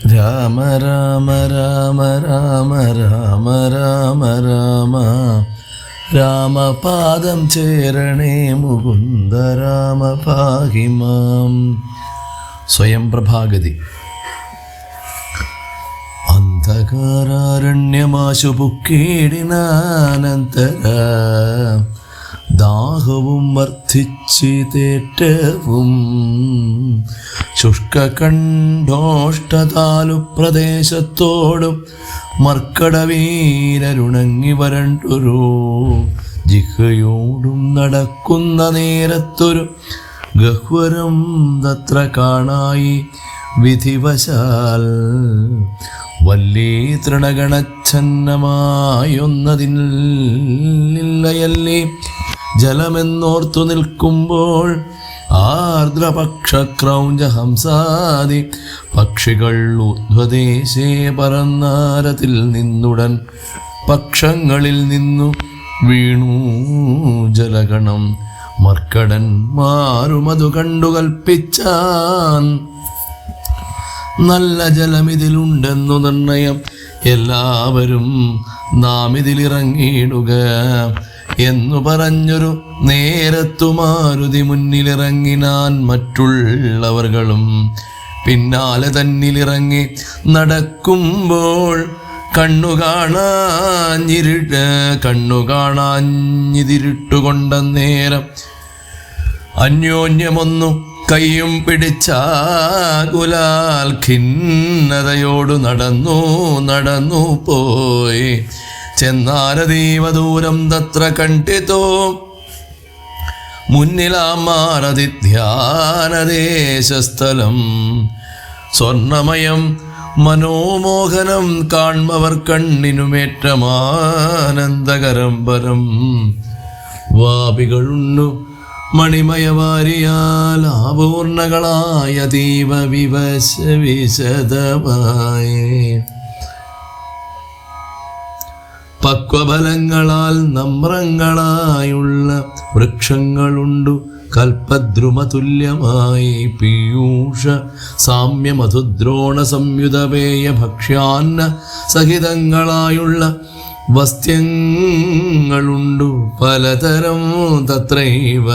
രാമ രാമ രാമ രാമ രാമ രാമ രാമ രാമപാദം ചേരണേ മുകുന്ദ രാമ പാഹിമാം. സ്വയം പ്രഭാഗതി. അന്ധകാരാരണ്യമാശു പുക്കീടിനാനന്തര ദാഹവും വർദ്ധിച്ചിതേറ്റവും ശുഷ്കകണ്ഠോഷ്ടതാലു പ്രദേശത്തോടും മർക്കടവീരരുണങ്ങി വരണ്ടൊരു ജിഹയോടും നടക്കുന്ന നേരത്തൊരു ഗഹ്വരം തത്ര കാണായി വിധിവശാൽ വല്ലീ തൃണഗണച്ഛന്നമായൊന്നതില്ലയല്ലേ ജലമെന്നോർത്തു നിൽക്കുമ്പോൾ ആർദ്രപക്ഷക്രൗഞ്ചഹംസാദി പക്ഷികൾ ഊർധ്വദേശേ പറന്നാരത്തിൽ നിന്നുടൻ പക്ഷങ്ങളിൽ നിന്നു വീണു ജലഗണം. മർക്കടന്മാരുമതു കണ്ടു കൽപ്പിച്ചാൻ നല്ല ജലമിതിലുണ്ടെന്നു നിർണയം. എല്ലാവരും നാം ഇതിലിറങ്ങിയിടുക എന്നു പറഞ്ഞൊരു നേരത്തു മാരുതി മുന്നിലിറങ്ങിനാൻ. മറ്റുള്ളവർകളും പിന്നാലെ തന്നിലിറങ്ങി നടക്കുമ്പോൾ കണ്ണുകാണാഞ്ഞിതിരിട്ടുകൊണ്ട നേരം അന്യോന്യമൊന്നു കയ്യും പിടിച്ചാകുലാൽ ഖിന്നതയോടു നടന്നു പോയി. ചെന്നാരതീവദൂരം തത്ര കണ്ടിതോ മുന്നിലാമാരതി ധ്യാനദേശസ്ഥലം. സ്വർണമയം മനോമോഹനം കാൺമവർ കണ്ണിനുമേറ്റമാനന്ദകരം പരം. വാപികളുണ്ണു മണിമയവാരിയാൽ ആപൂർണകളായ ദീപ വിശദമായി പക്വഫലങ്ങളാൽ നമ്രങ്ങളായുള്ള വൃക്ഷങ്ങളുണ്ടു കൽപ്പദ്രുമതുല്യമായി. പീയൂഷ സാമ്യ മധുദ്രോണ സംയുതപേയ ഭക്ഷ്യാന്ന സഹിതങ്ങളായുള്ള വസ്ത്യങ്ങളുണ്ടു പലതരം. തത്രൈവ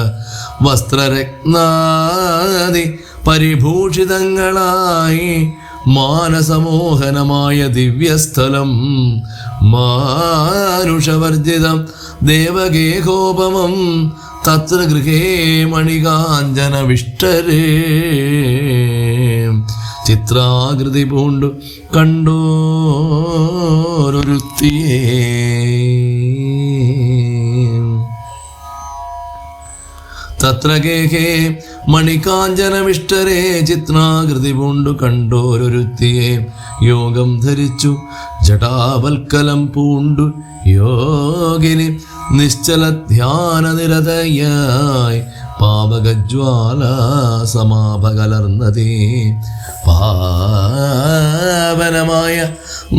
വസ്ത്രരത്നാദി പരിഭൂഷിതങ്ങളായി മാനസമോഹനമായ ദിവ്യസ്ഥലം. മാനുഷവർജിതം ദേവഗേഹോപമം തത്ര ഗൃഹേ മണികാഞ്ചന വിഷ്ടരേ. ചിത്രാകൃതി പൂണ്ടു കണ്ടോരൊരുത്തിയേ തത്ര ഗേഹേ മണികാഞ്ചനമിഷ്ടരേ. ചിത്രാകൃതി പൂണ്ടു കണ്ടോരൊരുത്തിയെ യോഗം ധരിച്ചു ജടാവൽക്കലം പൂണ്ടു യോഗിനി നിശ്ചല ധ്യാന നിരതയായി പാവകജ്വാല സമാപകലർന്നതേ. പാവനമായ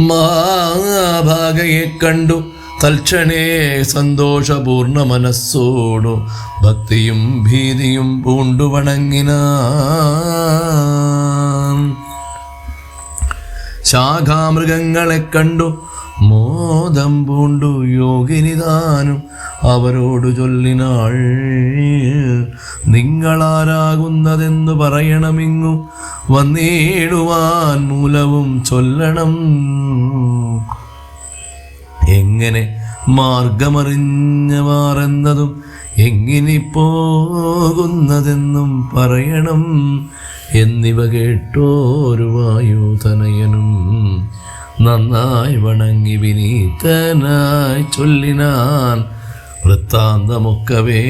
മഹാഭാഗയെ കണ്ടു തൽക്ഷണേ സന്തോഷപൂർണ മനസ്സോടു ഭക്തിയും ഭീതിയും പൂണ്ടു വണങ്ങിനാൻ. ശാഖാമൃഗങ്ങളെ കണ്ടു മോദം പൂണ്ടു യോഗിനിതാനും അവരോടു ചൊല്ലിനാൾ, നിങ്ങളാരാകുന്നതെന്നു പറയണമിങ്ങു വന്നിടുവാൻ മൂലവും ചൊല്ലണം. എങ്ങനെ മാർഗമറിഞ്ഞവാറെന്നതും എങ്ങിനി പോകുന്നതെന്നും പറയണം എന്നിവ കേട്ടോരു വായുതനയനും നന്നായി വണങ്ങി വിനീതനായി ചൊല്ലിനാൻ. വൃത്താന്തമൊക്കവേ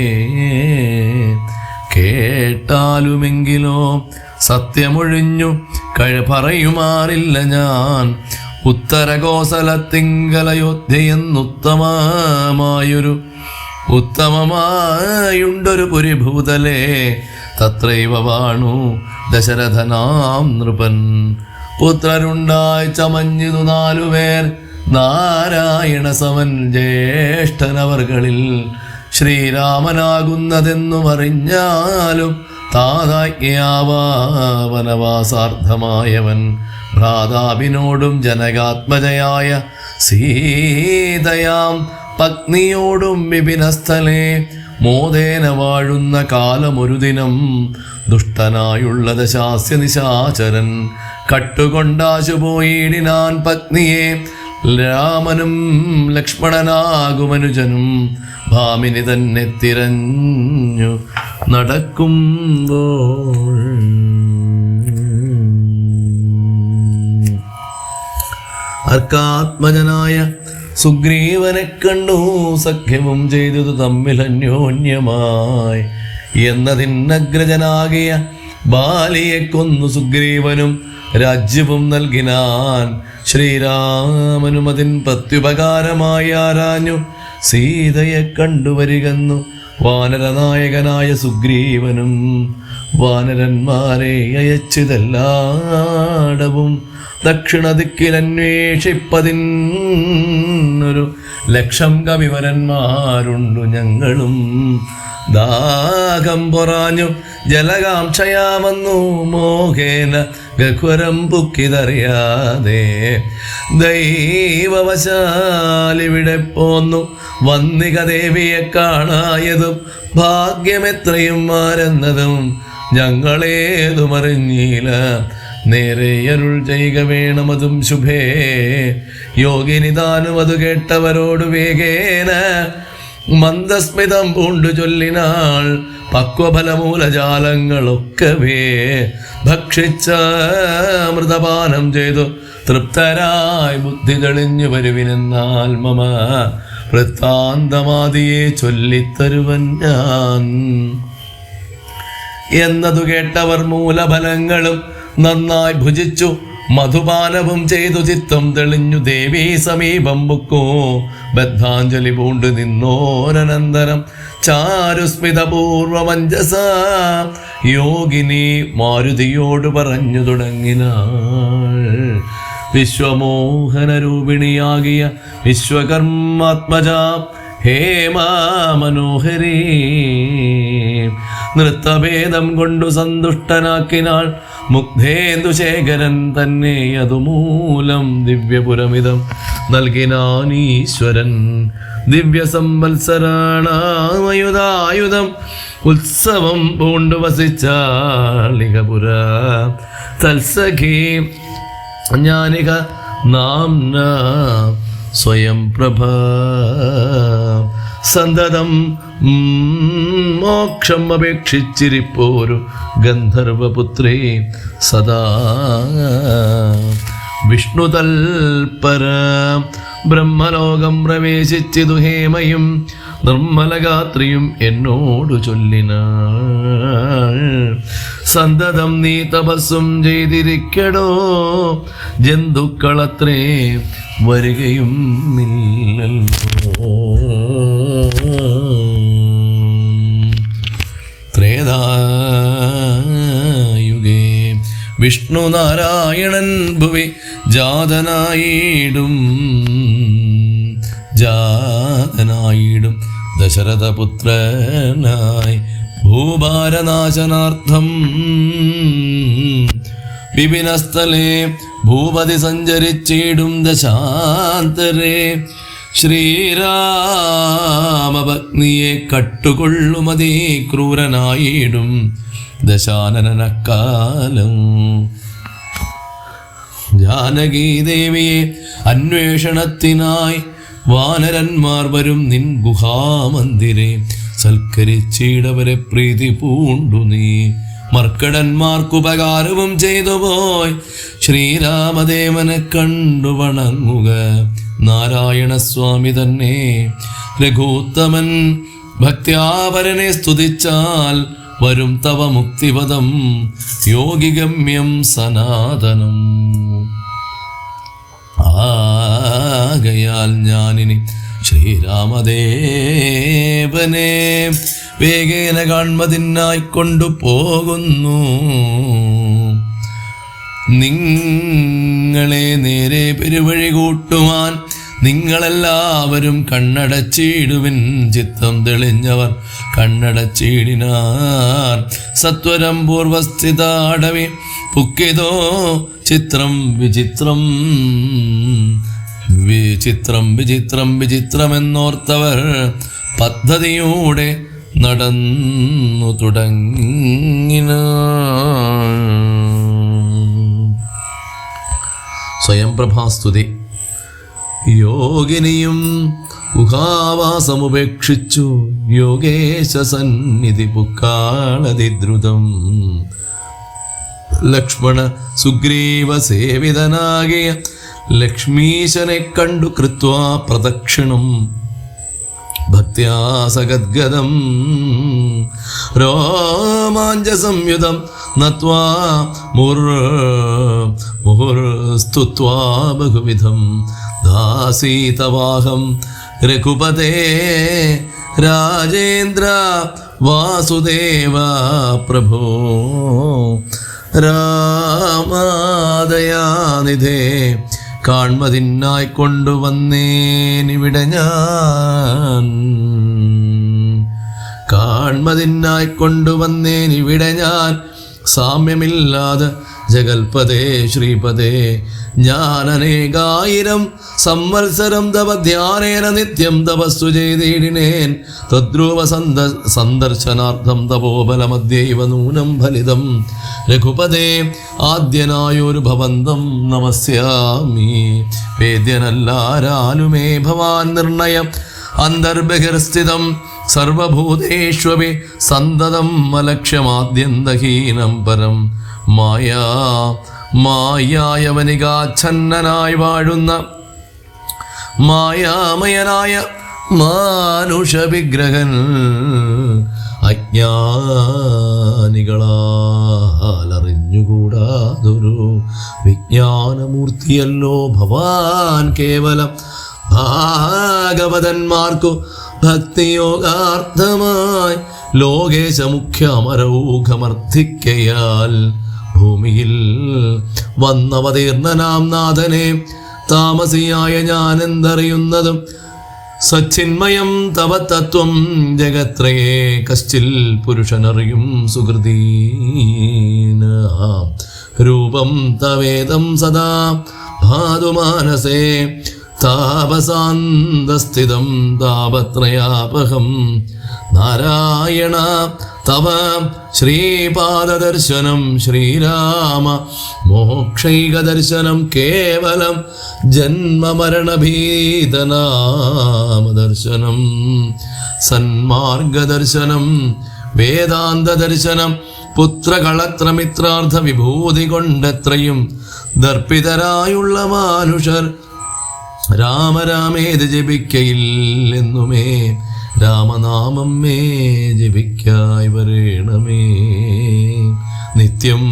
കേട്ടാലുമെങ്കിലോ സത്യമൊഴിഞ്ഞു പറയുമാറില്ല ഞാൻ. ഉത്തരകോസലത്തിങ്കലയോധ്യയെന്നുത്തമമായൊരു ഉത്തമമായുണ്ടൊരു പുരിഭൂതലേ. തത്രൈവ വാണു ദശരഥനാം നൃപൻ. പുത്രരുണ്ടായി ചമഞ്ഞിതു 4 പേർ. നാരായണ സമൻ ജ്യേഷ്ഠനവർകളിൽ ശ്രീരാമനാകുന്നതെന്നു അറിഞ്ഞാലും താതാജ്ഞയാവനവാസാർത്ഥമായവൻ ഭ്രാതാവിനോടും ജനകാത്മജയായ സീതയാം പത്നിയോടും വിപിനസ്ഥലേ മോദേന വാഴുന്ന കാലമൊരു ദിനം ദുഷ്ടനായുള്ള ദശാസ്യ നിശാചരൻ കട്ടുകൊണ്ടാശുപോയിടിനാൻ പത്നിയെ. രാമനും ലക്ഷ്മണനാകുമനുജനും ഭാമിനി തന്നെ തിരഞ്ഞു നടക്കുമ്പോൾ അർക്കാത്മജനായ സുഗ്രീവനെ കണ്ടു സഖ്യവും ചെയ്തതു തമ്മിൽ അന്യോന്യമായി. എന്നതിനഗ്രജനാകിയ ബാലിയെ കൊന്നു സുഗ്രീവനും രാജ്യവും നൽകിനാൻ. ശ്രീരാമനും അതിൻ പ്രത്യുപകാരമായി ആരാഞ്ഞു സീതയെ കണ്ടുവരികന്നു വാനരനായകനായ സുഗ്രീവനും. വാനരന്മാരെ അയച്ചിതെല്ലാടവും ദക്ഷിണദിക്കിലന്വേഷിപ്പതിനൊരു ലക്ഷം കവിവരന്മാരുണ്ടു ഞങ്ങളും. ദാഹം പൊറാഞ്ഞു ജലകാംക്ഷയാമെന്നു മോഹേന ഗഹ്വരം പുക്കിതറിയാതെ ദൈവവശാലിവിടെ പോന്നു വന്നിക ദേവിയെ കാണായതും ഭാഗ്യമെത്രയും മാരെന്നതും ഞങ്ങളേതുമറിഞ്ഞീല. നേരെ അരുൾ ചെയ്യുക വേണമതും ശുഭേ. യോഗിനി താനും അത് കേട്ടവരോട് വേഗേന മന്ദസ്മിതം പൂണ്ടു ചൊല്ലിനാൾ. പക്വഫലമൂലജാലങ്ങളൊക്കവേ ഭക്ഷിച്ച മൃതപാനം ചെയ്തു തൃപ്തരായി ബുദ്ധി തെളിഞ്ഞു വരുവിനെന്നാൽ മമ വൃത്താന്തമാദിയെ ചൊല്ലിത്തരുവൻ ഞാൻ. എന്നതു കേട്ടവർ മൂലഫലങ്ങളും നന്നായി ഭുജിച്ചു മധുപാനവും ചെയ്തു ചിത്തം തെളിഞ്ഞു ദേവീ സമീപം ബുക്കോ. ബദ്ധാഞ്ജലി പൂണ്ടു നിന്നോരനന്തരം ചാരുസ്മിതപൂർവമഞ്ജസ യോഗിനി മാരുതിയോട് പറഞ്ഞു തുടങ്ങിനാൾ. വിശ്വമോഹനരൂപിണിയാകിയ വിശ്വകർമാത്മജ ഹേമാ മനോഹരീ നൃത്തഭേദം കൊണ്ടു സന്തുഷ്ടനാക്കിനാൾ മുഗ്ധേന്ദുശേഖരൻ തന്നെ. അതുമൂലം ദിവ്യപുരമിതം നൽകിനാനീശ്വരൻ. ദിവ്യസംവത്സരാണായുധായുധം ഉത്സവം പൂണ്ടു വസിച്ചാളികപുര തൽസഖീ ജ്ഞാനിക നാംന സ്വയം പ്രഭ. സന്തതം മോക്ഷം അപേക്ഷിച്ചിരിപ്പോരു ഗന്ധർവപുത്രി സദാ വിഷ്ണുതൽപര ബ്രഹ്മലോകം പ്രവേശിച്ചിതു ഹേമയും നിർമ്മലഗാത്രിയും എന്നോടു ചൊല്ലിനാൾ. സന്തതം നീ തപസ്സും ചെയ്തിരിക്കടോ ജന്തുക്കളത്രേ വരികയും ഇല്ലല്ലോ. ത്രേതായുഗേ വിഷ്ണു നാരായണൻ ഭുവി ജാതനായിടും ദശരഥപുത്രനായി ഭൂഭാരനാശനാർത്ഥം വിപിനസ്ഥലേ ഭൂപതി സഞ്ചരിച്ചിടും ദശാന്തരേ. ശ്രീരാമഭഗ്നിയെ കട്ടുകൊള്ളുമതീ ക്രൂരനായിടും ദശാനനക്കാലം. ജാനകീദേവിയെ അന്വേഷണത്തിനായി വാനരന്മാർ വരും നിൻ ഗുഹാമന്ദിരെ. സൽക്കരിച്ചിടവരെ പ്രീതി പൂണ്ടു നീ മർക്കടന്മാർക്കുപകാരവും ചെയ്തു പോയി. ശ്രീരാമദേവനെ കണ്ടു വണങ്ങുക നാരായണസ്വാമി തന്നെ. രഘൂത്തമൻ ഭക്ത്യാപരനെ സ്തുതിച്ചാൽ വരും തവ മുക്തിപദം യോഗിഗമ്യം സനാതനം. ആകയാൽ ഞാനിനി ശ്രീരാമദേവനെ വേഗേന കാൺമതിനായി കൊണ്ടുപോകുന്നു. നിങ്ങളെ നേരെ പെരുവഴി കൂട്ടുവാൻ നിങ്ങളെല്ലാവരും കണ്ണടച്ചിടുവിൻ. ചിത്തം തെളിഞ്ഞവർ കണ്ണടച്ചിടിനാർ. സത്വരം പൂർവസ്ഥിത അടവി പുക്കിതോ ചിത്രം വിചിത്രം. വിചിത്രം വിചിത്രം വിചിത്രമെന്നോർത്തവർ പദ്ധതിയോടെ നടന്നു തുടങ്ങിന. സ്വയം പ്രഭാസ്തുതി. യോഗിനിയും ഗുഹാവാസമുപേക്ഷിച്ചു യോഗേശ സന്നിധി പുക്കാളതിദ്രുതം. ലക്ഷ്മണ സുഗ്രീവ സേവിതനാകിയ ലക്ഷ്മീശനെ കണ്ടു കൃത്വാ പ്രദക്ഷിണം ഭക്ത്യാ സഗദ്ഗദം രോമാഞ്ചസംയുതം നത്വാ മുഹുർസ്തുത്വാ ബഹുവിധം ദാസീതവാഹം രഘുപതേ രാജേന്ദ്ര വാസുദേവ പ്രഭോ രാമദയാനിധേ കാൺമതിനായി കൊണ്ടുവന്നേനിവിടെ ഞാൻ. കാൺമതിനായി കൊണ്ടുവന്നേനിവിടെ ഞാൻ. സാമ്യമില്ലാതെ ജഗൽപദേ ശ്രീപദേ ഞാൻ അനേകായിരം സംവത്സരം തവ ധ്യാനേന നിത്യം തപസ്സു ചെയ്തിടിനേൻ. തദ്രൂപ സന്ദർശനാർത്ഥം തപോബലമദ്യൈവ നൂനം ഫലിതം. രഘുപദേ ആദ്യനായൊരു ഭവന്തം നമസ്യാമി. വേദ്യനല്ലാരാലുമേ ഭവാൻ നിർണയം അന്തർബഹിർസ്ഥിതം സർവഭൂതേഷ്വപി സന്തതം അലക്ഷ്യമാദ്യന്തഹീനം പരം. മായായവനികാച്ഛന്നനായി വാഴുന്ന മായാമയനായ മാനുഷവിഗ്രഹൻ അജ്ഞാനികളാൽ അറിഞ്ഞുകൂടാതൊരു വിജ്ഞാനമൂർത്തിയല്ലോ ഭവാൻ. കേവലം ഭാഗവതന്മാർക്കു ഭക്തിയോഗാർത്ഥമായി ലോകേശ മുഖ്യ അമരൗഘമർദ്ധിക്കയാൽ ഭൂമിയിൽ വന്നവതീർണനാം നാഥനെ താമസിയായ ഞാൻ എന്തറിയുന്നതും. സച്ചിന്മയം തവ തത്വം ജഗത്രയേ കശ്ചിൽ പുരുഷനറിയും സുഹൃതീന. രൂപം തവേദം സദാ ഭാതുമാനസേ താപസാന്തസ്ഥിതം താപത്രയാപഹം. നാരായണ തവ ശ്രീപാദദർശനം ശ്രീരാമ മോക്ഷൈകദർശനം കേവലം ജന്മമരണഭീതനാമദർശനം. സന്മാർഗദർശനം വേദാന്തദർശനം പുത്രകളത്രമിത്രാർത്ഥ വിഭൂതി കൊണ്ടെത്രയും ദർപ്പിതരായുള്ള മാനുഷർ രാമരാമേത് ജപിക്കയില്ലെന്നുമേ. രാമനാമം മേ ജപിക്കായി വരേണമേ. നിത്യം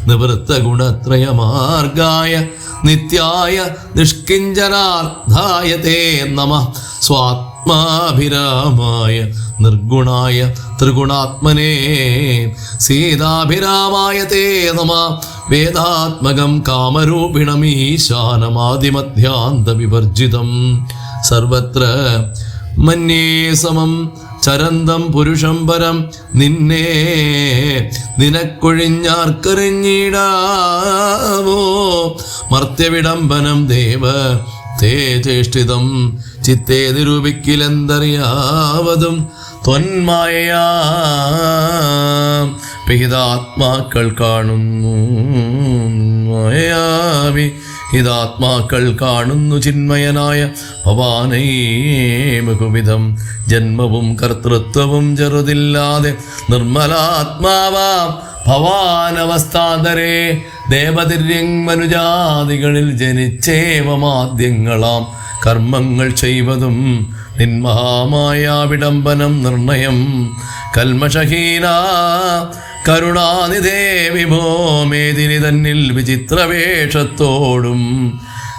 നിവൃത്ത ഗുണത്രയമാർഗായ നിത്യായ നിഷ്കിഞ്ചനാർത്ഥായ തേ നമഃ. സ്വാത്മാഭിരാമായ നിർഗുണായ ത്രിഗുണാത്മനേ സീതാഭിരാമായ തേ നമഃ. വേദാത്മകം കാമരൂപിണമീശാനമാദിമധ്യാന്ത വിവർജിതം. സർവത്ര മന്യേ സമം ചരന്തം പുരുഷം പരം. നിനക്കൊഴിഞ്ഞാർക്കറിഞ്ഞിടാവോ മർത്യവിടംബനം ദേവ തേ ചേഷ്ടിതം. ചിത്തേ നിരൂപിക്കിലെന്തറിയാവതും ത്വന്മായയാ വിഹിതാത്മാക്കൾ കാണുന്നു. മായയാവി ഹിതാത്മാക്കൾ കാണുന്നു ചിന്മയനായ ഭവാനേ ബഹുവിധം. ജന്മവും കർത്തൃത്വവും ചെറുതില്ലാതെ നിർമ്മലാത്മാവാം ഭവാനവസ്ഥാന്തരേ. ദേവതിര്യങ്മനുജാതികളിൽ ജനിച്ചേവമാദ്യങ്ങളാം കർമ്മങ്ങൾ ചെയ്വതും നിന്മഹാമായ വിടംബനം നിർണയം. കൽമഷഹീന കരുണാനിധേ വിഭോ മേദിനി തന്നിൽ വിചിത്രവേഷത്തോടും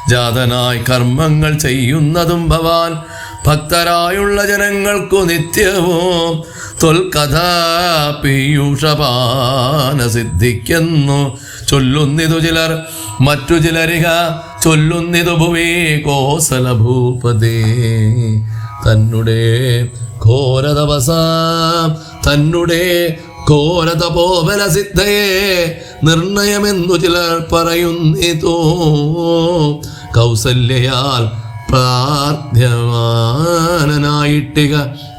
ജാതനായി കർമ്മങ്ങൾ ചെയ്യുന്നതും ഭവാൻ. ഭക്തരായുള്ള ജനങ്ങൾക്കു നിത്യവും തൊൽകഥ പീയൂഷപാന സിദ്ധിക്കുന്നു. ചൊല്ലുന്നിതു ചിലർ മറ്റു ചിലരിക ചൊല്ലുന്നിതു ഭുവേ കോസലഭൂപതേ. തന്നെ ഘോരതപസ തന്നെ ഘോരതപോബല സിദ്ധയെ നിർണയമെന്നു ചിലർ പറയുന്നിതോ. കൗസല്യയാൽ പ്രാർത്ഥ്യമാനായിട്ടിക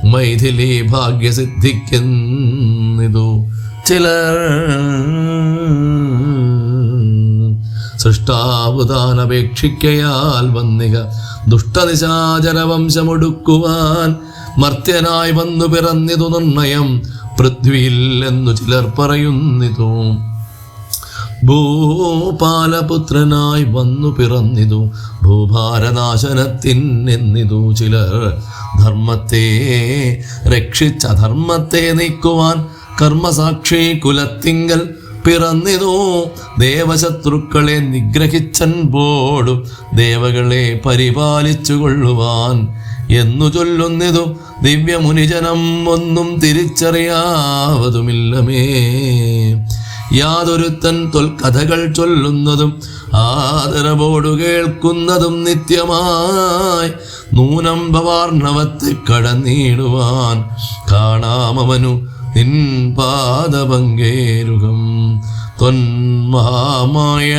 മൈഥിലി ഭാഗ്യസിദ്ധിക്കുന്നിതു ചിലർ. സൃഷ്ടാവുതാനപേക്ഷിക്കയാൽ വന്നിക ദുഷ്ടനിശാചരവംശമൊടുക്കുവാൻ മർത്യനായി വന്നു പിറന്നിതു നിർണയം പൃഥ്വിയിൽ എന്നു ചിലർ പറയുന്നിതു. ഭൂപാലപുത്രനായി വന്നു പിറന്നിതു ഭൂഭാരനാശനത്തിനെന്നിതു ചിലർ. ധർമ്മത്തെ രക്ഷിച്ച ധർമ്മത്തെ നീക്കുവാൻ കർമ്മസാക്ഷി കുലത്തിങ്കൽ പിറന്നിതു. ദേവശത്രുക്കളെ നിഗ്രഹിച്ചൻപോടു ദേവകളെ പരിപാലിച്ചു കൊള്ളുവാൻ എന്നു ചൊല്ലുന്നിതു ദിവ്യമുനിജനം ഒന്നും തിരിച്ചറിയാവതുമില്ലമേ. യാതൊരുത്തൻ തൊൽക്കഥകൾ ചൊല്ലുന്നതും ആദരവോടു കേൾക്കുന്നതും നിത്യമായി നൂനം ഭവാർണവത്തെ കടന്നിടുവാൻ കാണാമവനു നിൻ പാദപങ്കേരുകം. ത്വന്മഹാമായ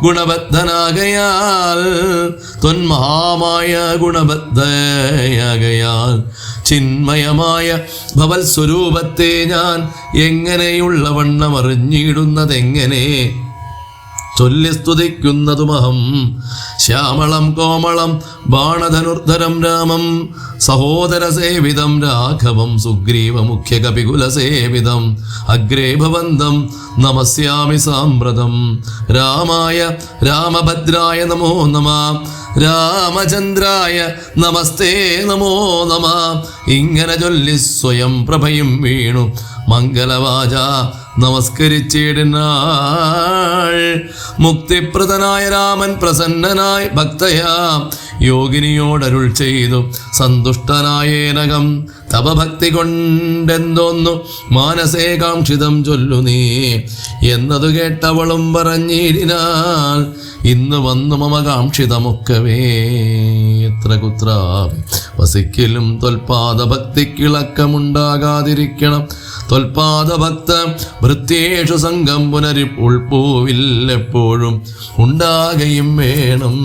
ഗുണബദ്ധനാകയാൽ ചിന്മയമായ ഭവൽ സ്വരൂപത്തെ ഞാൻ എങ്ങനെയുള്ള വണ്ണം അറിഞ്ഞിടുന്നതെങ്ങനെ ചൊല്ലി സ്തുതിക്കുന്നതുമഹം. ശ്യാമളം കോമളം ബാണധനുർധരം രാമം സഹോദരസേവിതം രാഘവം സുഗ്രീവമുഖ്യ കപികുലസേവിതം അഗ്രേ ഭവന്തം നമസ്യാമി സാമ്പ്രതം. രാമായ രാമഭദ്രായ നമോ നമഃ രാമചന്ദ്രായ നമസ്തേ നമോ നമഃ. ഇങ്ങനെ ചൊല്ലി സ്വയം പ്രഭയും വീണു മംഗലവാച നമസ്കരിച്ചിടുന്നാൾ. മുക്തിപ്രദനായ രാമൻ പ്രസന്നനായി ഭക്തയാ യോഗിനിയോടരുൾ ചെയ്തു സന്തുഷ്ടനായേനകം തപഭക്തി കൊണ്ടെന്തോന്നു മാനസേ കാക്ഷിതം ചൊല്ലു നീ എന്നതു കേട്ടവളും പറഞ്ഞിടിനാൽ ഇന്ന് വന്നു മമ കാക്ഷിതമൊക്കവേ. എത്ര കുത്രാപി വസിക്കലും ത്വൽപാദഭക്തിക്കിളക്കമുണ്ടാകാതിരിക്കണം. ത്വൽപാദഭക്ത ഭൃത്യേഷു സംഘം ഉൾപ്പൂവില്ലെപ്പോഴും ഉണ്ടാകയും വേണം.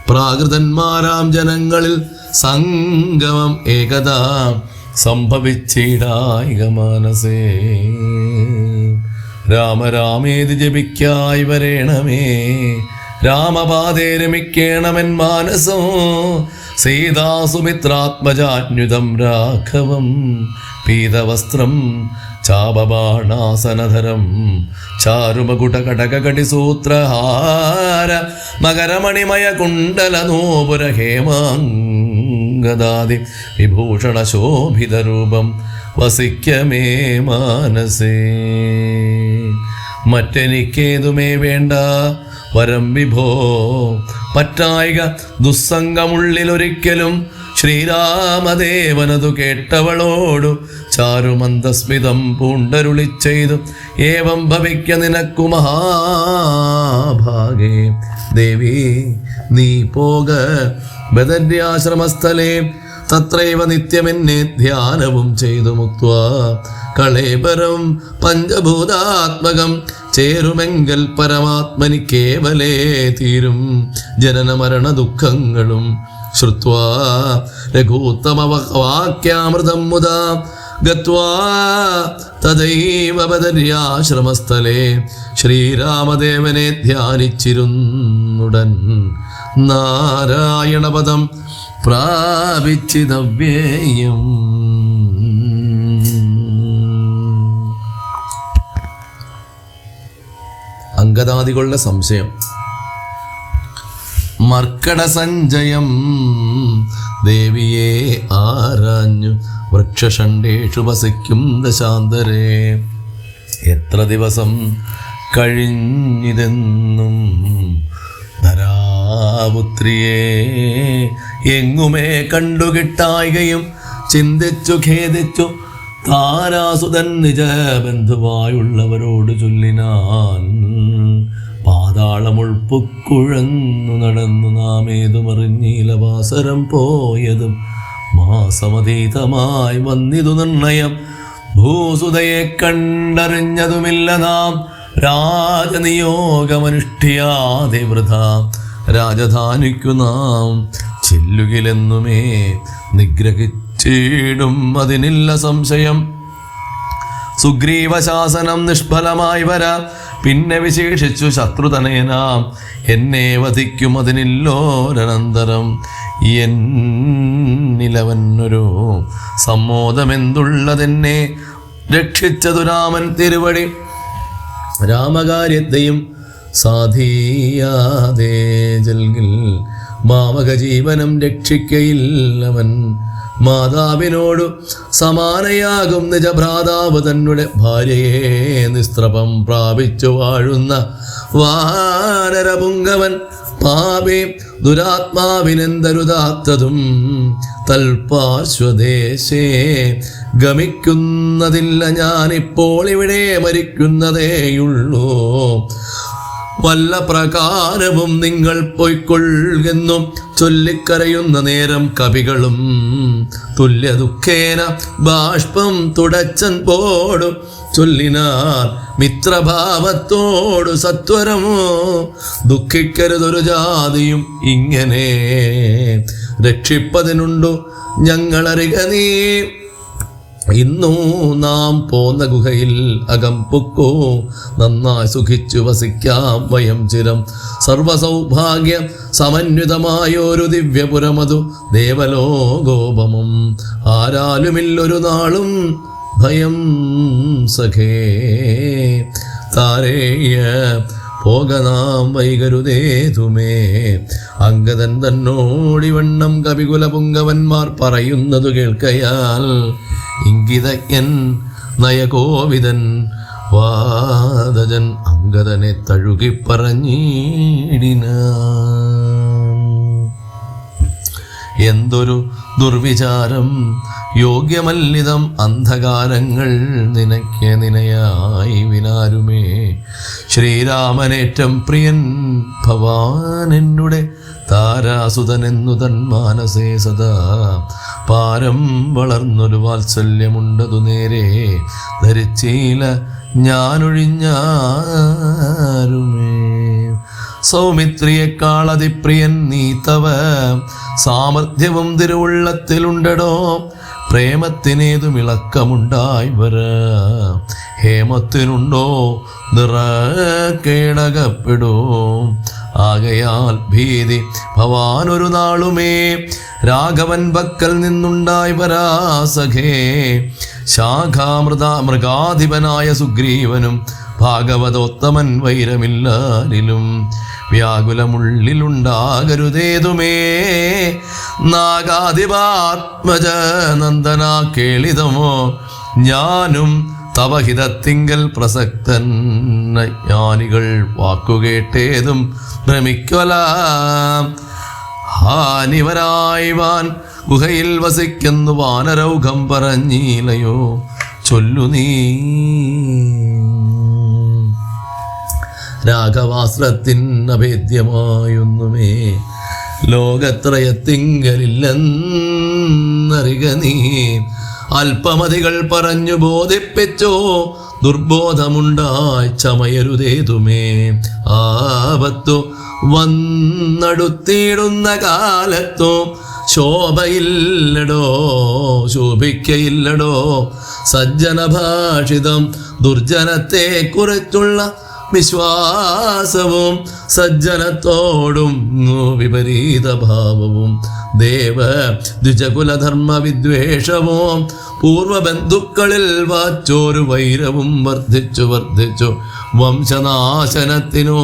പ്രാകൃതന്മാരാം ജനങ്ങളിൽ സംഗമം ഏകത സംഭവിച്ചിടായിക മാനസേ. രാമരാമേതി ജപിക്കായി വരേണമേ രാമപാദേ രമിക്കേണമെൻ മാനസോ. സീതാസുമിത്രാത്മജാന്യുതം രാഘവം പീതവസ്ത്രം ചാപബാണാസനധരം ചാരുമകുടകടകടിസൂത്രഹാര മകരമണിമയ കുണ്ടലനൂപുര ഹേമാംഗദാദി വിഭൂഷണശോഭിതരൂപം വസിക്കമേ മാനസേ. മറ്റെനിക്കേതുമേ വേണ്ട വരം വിഭോ പറ്റായിക ദുസ്സംഗമുള്ളിലൊരിക്കലും. ശ്രീരാമദേവനതു കേട്ടവളോടു ചാരുമന്ദസ്മിതം പൂണ്ടരുളി ചെയ്തു ഏവം ഭവിക്ക നിനക്കു മഹാഭാഗേ. ദേവി നീ പോക ബദര്യാശ്രമസ്ഥലേ തത്രൈവ നിത്യമെന്നെ ധ്യാനവും ചെയ്തു മുക്ത്വാ കളേബരം പഞ്ചഭൂതാത്മകം ചേരുമെങ്കൽ പരമാത്മനി കേവലേ തീരും ജനന മരണ ദുഃഖങ്ങളും. ശ്രുത്വാ രഘൂത്തമവാക്യാമൃതം മുദാ ഗത്വാ തദൈവ ബദര്യാശ്രമസ്ഥലേ ശ്രീരാമദേവനെ ധ്യാനിച്ചിരുന്നുടൻ നാരായണപദം പ്രാപിച്ചിതവ്യേയം. അങ്കദാദികളുടെ സംശയം. മർക്കട സഞ്ജയം ദേവിയെ ആരാഞ്ഞു വൃക്ഷഷണ്ടേഷു വസിക്കും ദശാന്തരേ. എത്ര ദിവസം കഴിഞ്ഞിതെന്നും ധരാപുത്രിയെ എങ്ങുമേ കണ്ടുകിട്ടായികയും ചിന്തിച്ചു ഖേദിച്ചു താരാസുതൻ നിജ ബന്ധുവായുള്ളവരോട് ചൊല്ലിനാൻ. പാതാളമുൾപ്പുക്കുഴന്നു നടന്നു നാം ഏതുമറിഞ്ഞീല വാസരം പോയതും മാസമതീതമായി വന്നിതു നിർണയം. ഭൂസുതയെ കണ്ടറിഞ്ഞതുമില്ല നാം രാജനിയോഗമനുഷ്ഠിയാതെ വൃഥ. രാജധാനിക്കു നാം ചെല്ലുകിലെന്നുമേ നിഗ്രഹിച്ചിടും അതിനില്ല സംശയം. സുഗ്രീവശാസനം നിഷ്ഫലമായി വരാം. പിന്നെ വിശേഷിച്ചു ശത്രുതനയനാം എന്നെ വധിക്കും അതിനില്ലോരനന്തരം. എന്നിലവനൊരു സമ്മോദമെന്തുള്ളതെന്നെ രക്ഷിച്ചതു രാമൻ തിരുവടി. രാമകാര്യത്തെയും സാധീയാതെ ജൽകിൽ മാമക ജീവനം രക്ഷിക്കയില്ലവൻ. മാതാവിനോടു സമാനയാകും നിജഭ്രാതാവ് തന്നെ ഭാര്യയെ നിസ്ത്രപം പ്രാപിച്ചു വാഴുന്ന വാനരപുങ്കവൻ. പാപി ദുരാത്മാവിനെന്തരുതാത്തതും തൽപാർശ്വദേശേ ഗമിക്കുന്നതില്ല. ഞാനിപ്പോൾ ഇവിടെ മരിക്കുന്നതേയുള്ളൂ. വല്ല പ്രകാരവും നിങ്ങൾ പൊയ്ക്കൊള്ളുന്നു ചൊല്ലിക്കരയുന്ന നേരം കവികളും തുല്യ ദുഃഖേന ബാഷ്പം തുടച്ചൻ പോടും ചൊല്ലിനാർ മിത്രഭാവത്തോടു സത്വരമോ. ദുഃഖിക്കരുതൊരു ജാതിയും ഇങ്ങനെ രക്ഷിപ്പതിനുണ്ടു ഞങ്ങളറിക നീ. ഇന്നു നാം പോന്ന ഗുഹയിൽ അകം പൊക്കോ നന്നായി സുഖിച്ചു വസിക്കാം വയം ചിരം. സർവസൗഭാഗ്യ സമന്വിതമായൊരു ദിവ്യപുരമതു ദേവലോകോപമം. ആരാലുമില്ലൊരു നാളും ഭയം സഖേ. താരേയ പോക നാം വൈകരുതേതുമേ. അംഗദൻ തന്നോടിവണ്ണം കവികുല പുങ്കവന്മാർ പറയുന്നതു കേൾക്കയാൽ ഇംഗിതജ്ഞൻ നയകോവിദൻ വാദജൻ അംഗദനെ തഴുകി പറഞ്ഞിടിനാൻ. എന്തൊരു ദുർവിചാരം യോഗ്യമല്ലിതം അന്ധകാരങ്ങൾ നിനയ്ക്ക് നിനയായി വിനാരുമേ. ശ്രീരാമനേറ്റം പ്രിയൻ ഭവാൻ എന്നുടെ താരാസുതനെന്നു തൻ മാനസേ സദാ. പാരം വളർന്നൊരു വാത്സല്യമുണ്ടതു നേരെ ധരിച്ചീല ഞാനൊഴിഞ്ഞാരുമേ. സൗമിത്രിയെക്കാളതിപ്രിയൻ നീ തവ സാമർഥ്യവും തിരുവുള്ളത്തിലുണ്ടടോ. പ്രേമത്തിനേതും ഇളക്കമുണ്ടായി വര ഹേമത്തിനുണ്ടോ നിറക്കേടകപ്പെടും. ആകയാൽ ഭീതി ഭവാനൊരു നാളുമേ രാഘവൻ ബക്കൽ നിന്നുണ്ടായി വരാസഖേ. മൃഗാധിപനായ സുഗ്രീവനും ഭാഗവതോത്തമൻ വൈരമില്ലാരിലും വ്യാകുലമുള്ളിലുണ്ടാകരുതേതുമേ. നാഗാധിപാത്മജ നന്ദന കേളിതമോ ഞാനും തവഹിതത്തിങ്കൽ പ്രസക്തൻ. ജ്ഞാനികൾ വാക്കുകേട്ടേതും ഭ്രമിക്കൊല. ഹാനിവരായിവാൻ ഗുഹയിൽ വസിക്കുന്നു വാനരൗഘം പറഞ്ഞീലയോ ചൊല്ലു നീ. രാഘവാസ്ത്രത്തിൻ അഭേദ്യമായൊന്നുമേ ലോകത്രയത്തിങ്കലില്ലെന്നറിക നീ. അല്പമതികൾ പറഞ്ഞു ബോധിപ്പിച്ചോ ദുർബോധമുണ്ടായി ചമയരുതേതുമേ. ആപത്തു വന്നടുത്തിടുന്ന കാലത്തോ ശോഭയില്ലടോ ശോഭിക്കയില്ലടോ. സജ്ജനഭാഷിതം ദുർജനത്തെ കുറിച്ചുള്ള വിശ്വാസവും സജ്ജനത്തോടും വിപരീത ഭാവവും ദേവ ദ്വിജകുലധർമ്മ വിദ്വേഷവും പൂർവബന്ധുക്കളിൽ വാച്ചോരു വൈരവും വർദ്ധിച്ചു വർദ്ധിച്ചു വംശനാശനത്തിനോ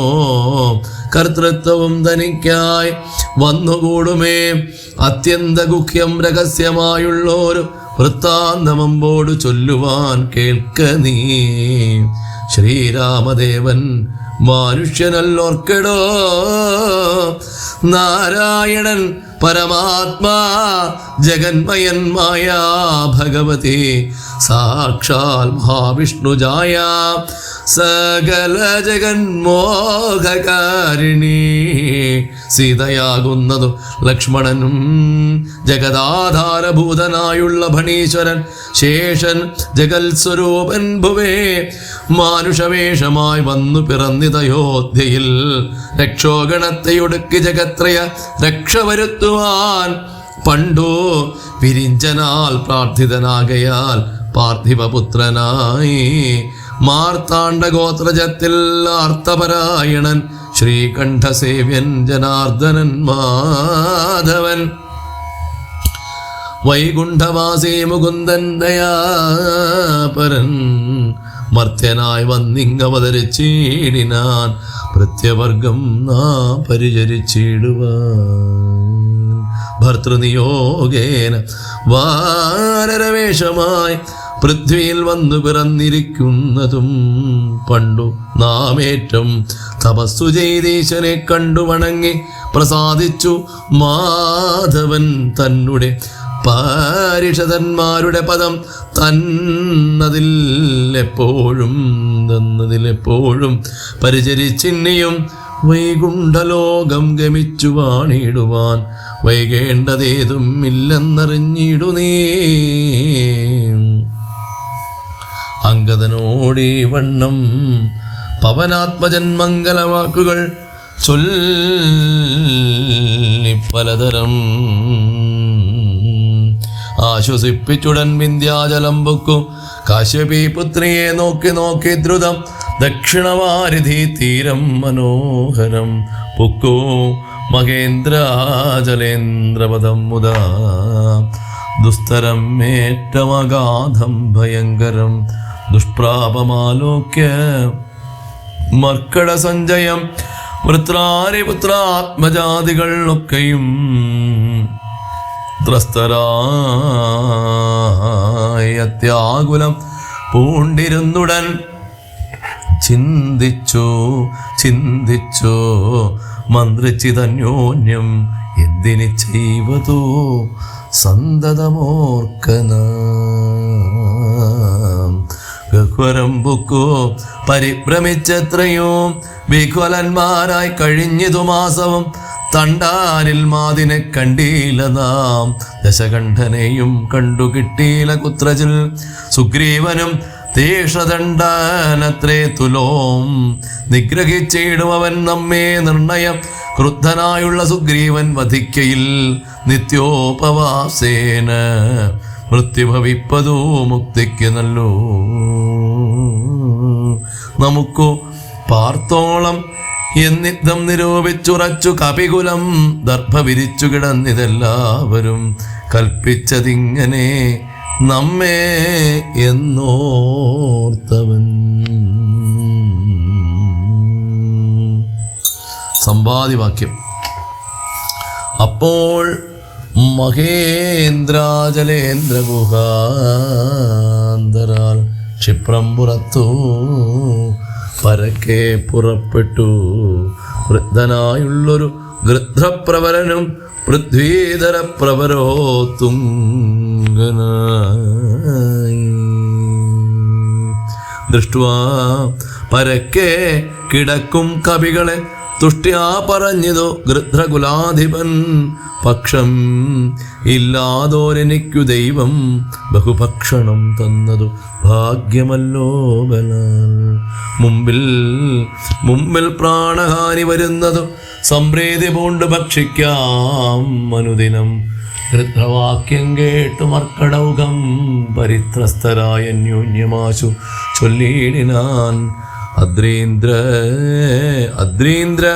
കർത്തൃത്വവും തനിക്കായി വന്നുകൂടുമേ. അത്യന്ത ഗുഹ്യം രഹസ്യമായുള്ളൊരു വൃത്താന്തമമ്പോട് ചൊല്ലുവാൻ കേൾക്ക നീ. ശ്രീരാമദേവൻ മനുഷ്യനല്ലോർക്കെടോ നാരായണൻ പരമാത്മാ ജഗന്മയൻ മായാ ഭഗവതി സാക്ഷാൽ മഹാവിഷ്ണുജായ സകല ജഗന്മോഹകാരിണി സീതയാകുന്നതു ലക്ഷ്മണനും ജഗദാധാരഭൂതനായുള്ള ഭണീശ്വരൻ ശേഷൻ ജഗൽ സ്വരൂപൻ ഭുവേ മാനുഷവേഷമായി വന്നു പിറന്നിതയോധ്യയിൽ രക്ഷോഗണത്തെ ഒടുക്കി ജഗത്രയ രക്ഷ വരുത്തുവാൻ പണ്ടു വിരിഞ്ചനാൽ പ്രാർത്ഥിതനാകയാൽ പാർത്ഥിവപുത്രനായി മാർത്താണ്ഡഗോത്രജത്തിൽ ആർത്തപരായണൻ ശ്രീകണ്ഠസേവ്യൻ ജനാർദ്ദനൻ മാധവൻ വൈകുണ്ഠവാസി മുകുന്ദൻ ദയാപരൻ മർത്യനായി വന്നിങ്ങവതരിച്ചിടിനാൻ പ്രത്യവർഗം നാം പരിചരിച്ചിടുവാൻ ഭർതൃനിയോഗേന വാനരവേഷമായി പൃഥ്വിയിൽ വന്നു പിറന്നിരിക്കുന്നതും പണ്ടു നാമേറ്റം തപസ്സു ചെയ്തീശനെ കണ്ടു വണങ്ങി പ്രസാദിച്ചു മാധവൻ തന്നെ പാരിഷദന്മാരുടെ പദം തന്നതിലെപ്പോഴും പരിചരിച്ചിന്നിയും വൈകുണ്ഠലോകം ഗമിച്ചു വാണിടുവാൻ വൈകേണ്ടതേതും ഇല്ലെന്നറിഞ്ഞിടു നീ. അംഗദനോടീ വണ്ണം പവനാത്മജൻ മംഗലവാക്കുകൾ ചൊല്ലി പലതരം ആശ്വസിപ്പിച്ചുടൻ വിന്ധ്യാചലം പൊക്കും കാശ്യപി പുത്രിയെ നോക്കി നോക്കി ദ്രുതം ദക്ഷിണവാരിധി തീരം മനോഹരം പൊക്കോ മഹേന്ദ്രാചലേന്ദ്രപദം മുദാ ദുസ്തരം ഏറ്റമഗാധം ഭയങ്കരം ദുഷ്പ്രാപമാലോക്യ മർക്കട സഞ്ജയം വൃത്രാരിപുത്രാത്മജാതികൾ ഒക്കെയും ത്രസ്തരായ അത്യാകുലം പൂണ്ടിരുന്നുടൻ ചിന്തിച്ചു മന്ത്രിച്ചിതന്യോന്യം എന്തിനി ചെയ്വതോ സന്തതമോർക്കന ഗഹ്വരംബുക്കോ പരിഭ്രമിച്ചെത്രയോ വിഹ്വലന്മാരായി കഴിഞ്ഞിതു മാസവും തണ്ടാരിൽ മാതിനെ കണ്ടീല നാം ദശകണ്ഠനെയും കണ്ടു കിട്ടീല കുത്രജിൽ സുഗ്രീവനും തീക്ഷണദണ്ഡനത്രേ തുലോം നിഗ്രഹിച്ചിടുമവൻ നമ്മെ നിർണയം ക്രുദ്ധനായുള്ള സുഗ്രീവൻ വധിക്കയിൽ നിത്യോപവാസേന മൃത്യുഭവിപ്പതോ മുക്തിക്ക് നല്ലോ നമുക്കു പാർത്തോളം എന്നിത്തം നിരൂപിച്ചുറച്ചു കപികുലം ദർഭ വിരിച്ചു കിടന്നിതെല്ലാവരും കൽപ്പിച്ചതിങ്ങനെ നമ്മെ എന്നോർത്തവൻ. സമ്പാദിവാക്യം. അപ്പോൾ മഹേന്ദ്രാചലേന്ദ്രഗുഹാന്തരാൽ ക്ഷിപ്രം പുറത്തു പരക്കെ പുറപ്പെട്ടു വൃദ്ധനായുള്ളൊരു ഗൃധ്രപ്രവരനും പൃഥ്വീധര പ്രവരോ തുംഗനായി ദൃഷ്ട്വാ പരക്കെ കിടക്കും കവികളെ തുഷ്ട്യാ പറഞ്ഞതു ഗൃധ്രകുലാധിപൻ പക്ഷം ഇല്ലാതോരെനിക്കു ദൈവം ബഹുഭക്ഷണം തന്നതു ഭാഗ്യമല്ലോ ബലാൽ മുമ്പിൽ പ്രാണഹാനി വരുന്നതു സംപ്രീതി പൂണ്ട് ഭക്ഷിക്കാം അനുദിനം ഗൃധ്രവാക്യം കേട്ടു മർക്കടൗകം പരിത്രസ്തരായ ന്യൂന്യമാശു ചൊല്ലിയിടിനാൻ അദ്രീന്ദ്ര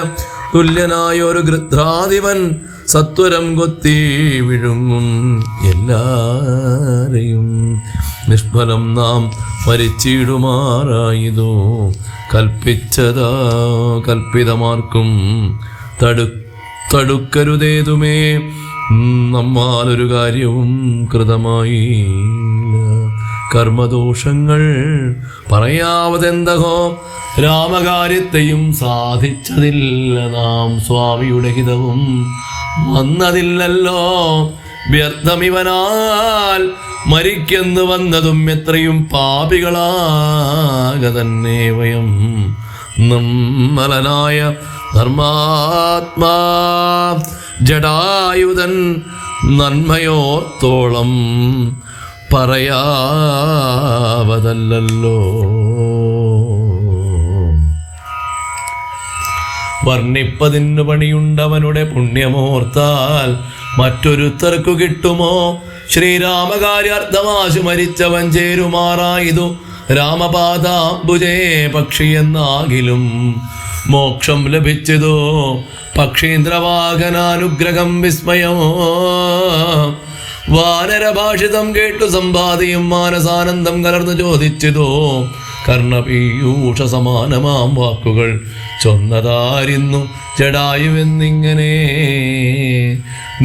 തുല്യനായൊരു ഗൃധ്രാധിപൻ സത്വരം കൊത്തി വിഴുങ്ങും എല്ലാരെയും നിഷ്ഫലം നാം മരിച്ചിടുമാറായതോ കൽപ്പിതമാർക്കും തടുക്കരുതേതുമേ നമ്മാലൊരു കാര്യവും കൃതമായില്ല കർമ്മദോഷങ്ങൾ പറയാവതെന്തഹോ രാമകാര്യത്തെയും സാധിച്ചതില്ല നാം. സ്വാമിയുടെ ഹിതവും വന്നതില്ലല്ലോ, വ്യർത്ഥമിവനാൽ മരിക്കെന്ന് വന്നതും എത്രയും പാപികളാക തന്നെ വയം. നിർമ്മലനായ ധർമാത്മാ ജടായുധൻ നന്മയോർത്തോളം പറയാവതല്ലോ. വർണ്ണിപ്പതിനു പണിയുണ്ടവനുടെ പുണ്യമോർത്താൽ മറ്റൊരുത്തർക്കു കിട്ടുമോ? ശ്രീരാമകാര്യാർത്ഥമാശു മരിച്ചവൻ ചേരുമാറായതു രാമപാദാംബുജേ പക്ഷിയെന്നാകിലും മോക്ഷം ലഭിച്ചതോ പക്ഷീന്ദ്രവാഹനാനുഗ്രഹം വിസ്മയമോ. വാനരഭാഷിതം കേട്ടു സമ്പാദിയും മാനസാനന്ദം കലർന്നു ചോദിച്ചതോ കർണപീയൂഷ സമാനമാം വാക്കുകൾ ചൊന്നതാരിന്നു ജടായുവെന്നിങ്ങനെ.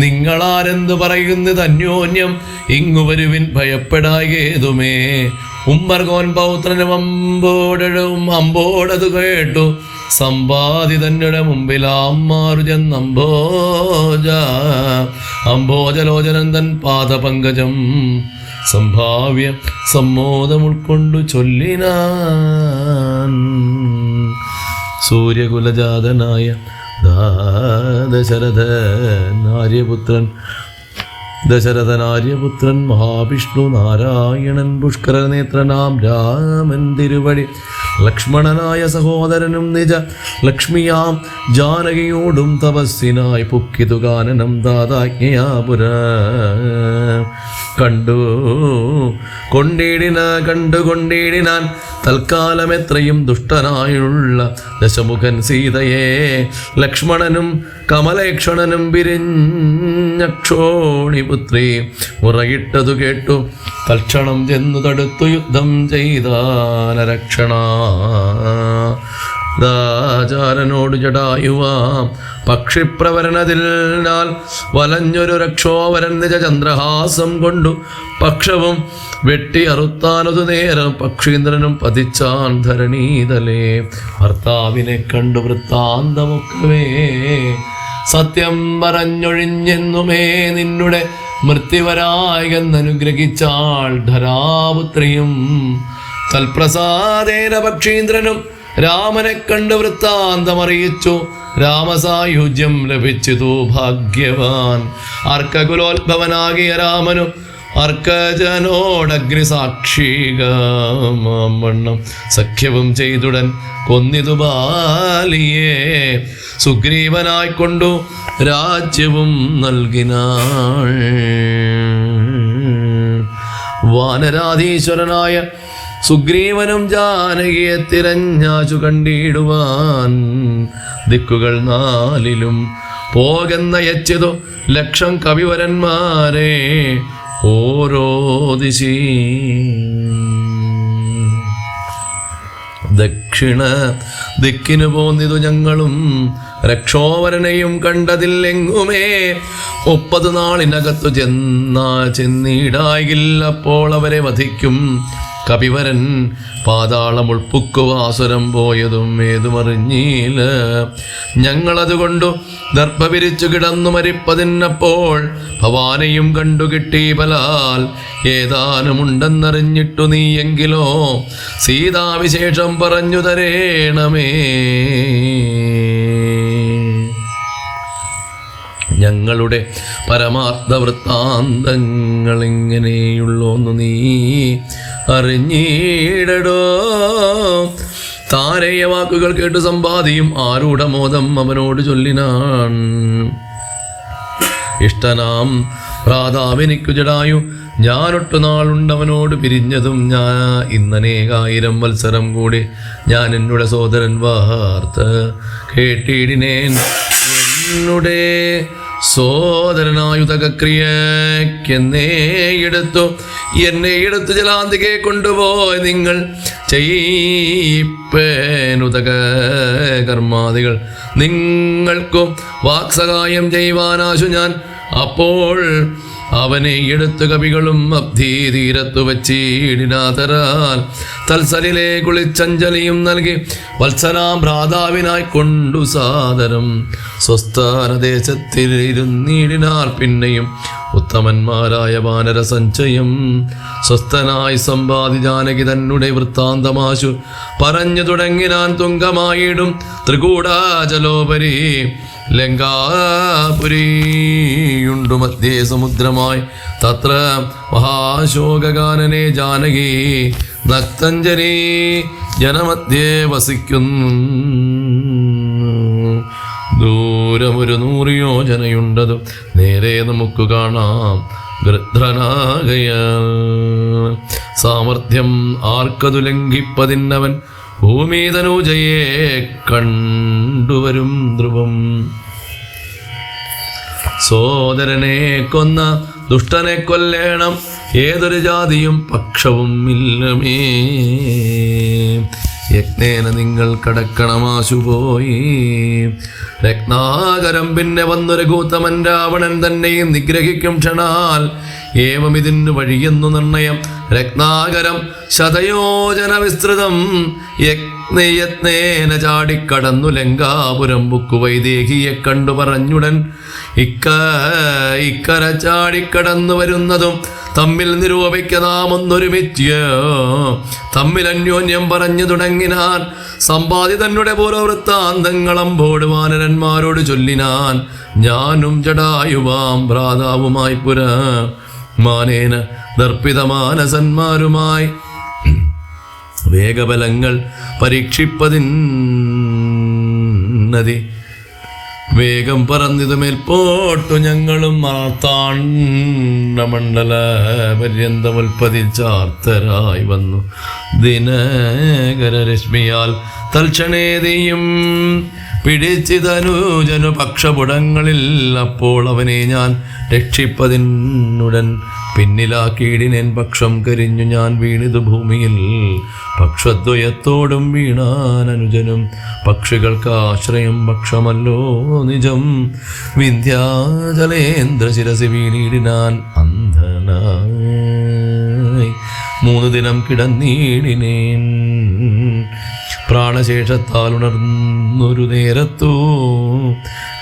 നിങ്ങളാരെന്തു പറയുന്നത് അന്യോന്യം ഇങ്ങു വരുവിൻ ഭയപ്പെടായേതുമേ. ഉമ്മർകോൻ പൗത്രനും അമ്പോടതു കേട്ടു സമ്പാദി തന്നുടെ മുമ്പിലാമാറു അംബോജലോചനൻ തൻ പാദപങ്കജം സംഭാവ്യ സമ്മോദം ഉൾക്കൊണ്ടു ചൊല്ലിനാൻ. സൂര്യകുലജാതനായ ദശരഥനാര്യപുത്രൻ മഹാവിഷ്ണു നാരായണൻ പുഷ്കരനേത്രനാം രാമൻ തിരുവടി ലക്ഷ്മണനായ സഹോദരനും നിജ ലക്ഷ്മിയാം ജാനകിയോടും തപസ്സിനായി പുക്കിതു കാനനം ദാതാജ്ഞയാപുര കണ്ടുകൊണ്ടിടിനാൻ തൽക്കാലം എത്രയും ദുഷ്ടനായുള്ള ദശമുഖൻ സീതയെ. ലക്ഷ്മണനും കമലേക്ഷണനും പിരിഞ്ഞക്ഷോണിപുത്രി മുറയിട്ടതു കേട്ടു തൽക്ഷണം ചെന്നു തടുത്തു യുദ്ധം ചെയ്താനരക്ഷണ. ദാചാരനോട് ജടായുവാം പക്ഷിപ്രവരണതിനാൽ വലഞ്ഞൊരു രക്ഷോവരൻ നിജ ചന്ദ്രഹാസം കൊണ്ടു പക്ഷവും വെട്ടി അറുത്താനതു നേരം പക്ഷീന്ദ്രനും പതിച്ചാൻ ധരണീതലേ. ഭർത്താവിനെ കണ്ടു വൃത്താന്തമൊക്കവേ സത്യം പറഞ്ഞൊഴിഞ്ഞെന്നുമേ നിന്നുടെ മൃത്യുവരായെന്നനുഗ്രഹിച്ചാൾ ധരാപുത്രിയും. തൽപ്രസാദേന പക്ഷീന്ദ്രനും രാമനെ കണ്ട് വൃത്താന്തമറിയിച്ചു. രാമസായുജ്യം ലഭിച്ചതു ഭാഗ്യവാൻ. അർക്കകുലോത്ഭവനാകിയ രാമനും അർക്കജനോടഗ്നിസാക്ഷികവണ്ണം സഖ്യവും ചെയ്തുടൻ കൊന്നിതു ബാലിയെ. സുഗ്രീവനായിക്കൊണ്ടു രാജ്യവും നൽകിനാൾ. വാനരാധീശ്വരനായ സുഗ്രീവനും ജാനകിയെ തിരഞ്ഞാച്ചു കണ്ടിടുവാൻ ദിക്കുകൾ നാലിലും പോകെന്നയച്ചതു ലക്ഷം കവിവരന്മാരെ ഓരോ ദിശി. ദക്ഷിണ ദിക്കിനു പോന്നിതു ഞങ്ങളും രക്ഷോവരനെയും കണ്ടതില്ലെങ്ങുമേ. 30 നാളിനകത്തു ചെന്നിടായില്ല അപ്പോൾ അവരെ വധിക്കും കപിവരൻ. പാതാളം ഉൾപ്പുക്കുവാസുരം പോയതും ഏതുമറിഞ്ഞീല. ഞങ്ങളതുകൊണ്ടു ദർഭ വിരിച്ചു കിടന്നു മരിപ്പതിനപ്പോൾ ഭവാനെയും കണ്ടുകിട്ടി ബലാൽ. ഏതാനുമുണ്ടെന്നറിഞ്ഞിട്ടു നീയെങ്കിലോ സീതാവിശേഷം പറഞ്ഞു തരേണമേ. ഞങ്ങളുടെ പരമാർത്ഥ വൃത്താന്തങ്ങൾ ഇങ്ങനെയുള്ളോന്നു നീ അറിഞ്ഞിടടോ. താരേയ വാക്കുകൾ കേട്ടു സമ്പാദിയും ആരൂഢമോദം അവനോട് ചൊല്ലിനാൻ. ഇഷ്ടനാം ഭ്രാതാവെനിക്കു ജടായു ഞാനൊട്ടു നാളുണ്ടവനോട് പിരിഞ്ഞതും ഇന്നനേകായിരം വത്സരം കൂടി ഞാൻ എന്നുടെ സോദരൻ വാർത്ത കേട്ടിടിനേൻ. എന്നുടെ സോദരനായുധക്രിയക്കെന്നെ എടുത്തു ജലാന്തികെ കൊണ്ടുപോയി നിങ്ങൾ ചെയ്യിപ്പേനുതക കർമാദികൾ നിങ്ങൾക്കും വാക്സഹായം ചെയ്യുവാനാശു ഞാൻ. അപ്പോൾ അവനെ എടുത്തു കവികളും അബ്ധി തീരത്തു വച്ചീടിനാതരാൽ തൽസലിലെ കുളിച്ചഞ്ജലിയും നൽകി വത്സനാം ഭ്രാതാവിനായി കൊണ്ടു സാദരം സ്വസ്ഥാനദേശത്തിലിരുന്നീടിനാർ. പിന്നെയും ഉത്തമന്മാരായ വാനര സഞ്ചയം സ്വസ്ഥനായി സമ്പാദി ജാനകി തന്നെ വൃത്താന്തമാശു പറഞ്ഞു തുടങ്ങിനാൻ. തുങ്കമായിടും ത്രികൂടാചലോപരി ലങ്കാപുരിയുണ്ടു മധ്യേ സമുദ്രമായി. തത്ര മഹാശോകാനനെ ജാനകി നക്തഞ്ജലി ജനമധ്യേ വസിക്കുന്നു. ദൂരമൊരു 100 യോജനയുണ്ടതു നേരെ നമുക്ക് കാണാം. ഗൃധ്രനാകയാൽ സാമർഥ്യം ആർക്കതു ലംഘിപ്പതിന്നവൻ ഭൂമിതനൂജയെ കണ്ടുവരും ധ്രുവം. സോദരനെ കൊന്ന ദുഷ്ടനെ കൊല്ലേണം, ഏതൊരു ജാതിയും പക്ഷവും ഇല്ലമേ. യജ്ഞേന നിങ്ങൾ കടക്കണമാശു പോയി. രത്നാകരം പിന്നെ വന്നൊരു കൂത്തമൻ രാവണൻ തന്നെയും നിഗ്രഹിക്കും ക്ഷണാൽ. ഏവം ഇതിന് വഴിയെന്നു നിർണയം. രത്നാകരം ശതയോജന വിസ്തൃതം യജ്ഞേന ചാടിക്കടന്നു ലങ്കാപുരം ബുക്കു. വൈദേഹിയെ കണ്ടു പറഞ്ഞുടൻ ഇക്കര ചാടിക്കടന്നു വരുന്നതും തമ്മിൽ നിരൂപിക്ക നാം ഒന്നൊരുമിച്ച്. തമ്മിൽ അന്യോന്യം പറഞ്ഞു തുടങ്ങിനാൻ. സമ്പാദി തന്നെ പൂർവവൃത്താന്തങ്ങളമ്പോട് വാനരന്മാരോട് ചൊല്ലിനാൻ. ഞാനും ജടായുവാം ഭ്രാതാവുമായി മാനേന ദർപ്പിതമാനസന്മാരുമായി വേഗബലങ്ങൾ പരീക്ഷിപ്പതിന്നതി. വേഗം പറന്നിതു മേൽപോട്ടു ഞങ്ങളും മാർത്താണ്ഡമണ്ഡല പര്യന്തമുൽപ്പതിച്ചാർത്തരായി വന്നു. ദിനകരരശ്മിയാൽ തൽക്ഷണേതിയും പിടിച്ചിതനുജനു പക്ഷപുടങ്ങളിൽ. അപ്പോൾ അവനെ ഞാൻ രക്ഷിപ്പതിനുടൻ പിന്നിലാക്കിയിടിനേൻ. പക്ഷം കരിഞ്ഞു ഞാൻ വീണിതു ഭൂമിയിൽ. പക്ഷദ്വയത്തോടും വീണാൻ അനുജനും. പക്ഷികൾക്ക് ആശ്രയം പക്ഷമല്ലോ നിജം. വിന്ധ്യാചലേന്ദ്ര ശിരസി വീണിടിനാൻ അന്ധനായി. 3 ദിനം കിടന്നീടിനേൻ. പ്രാണശേഷത്താൽ ഉണർന്നൊരു നേരത്തു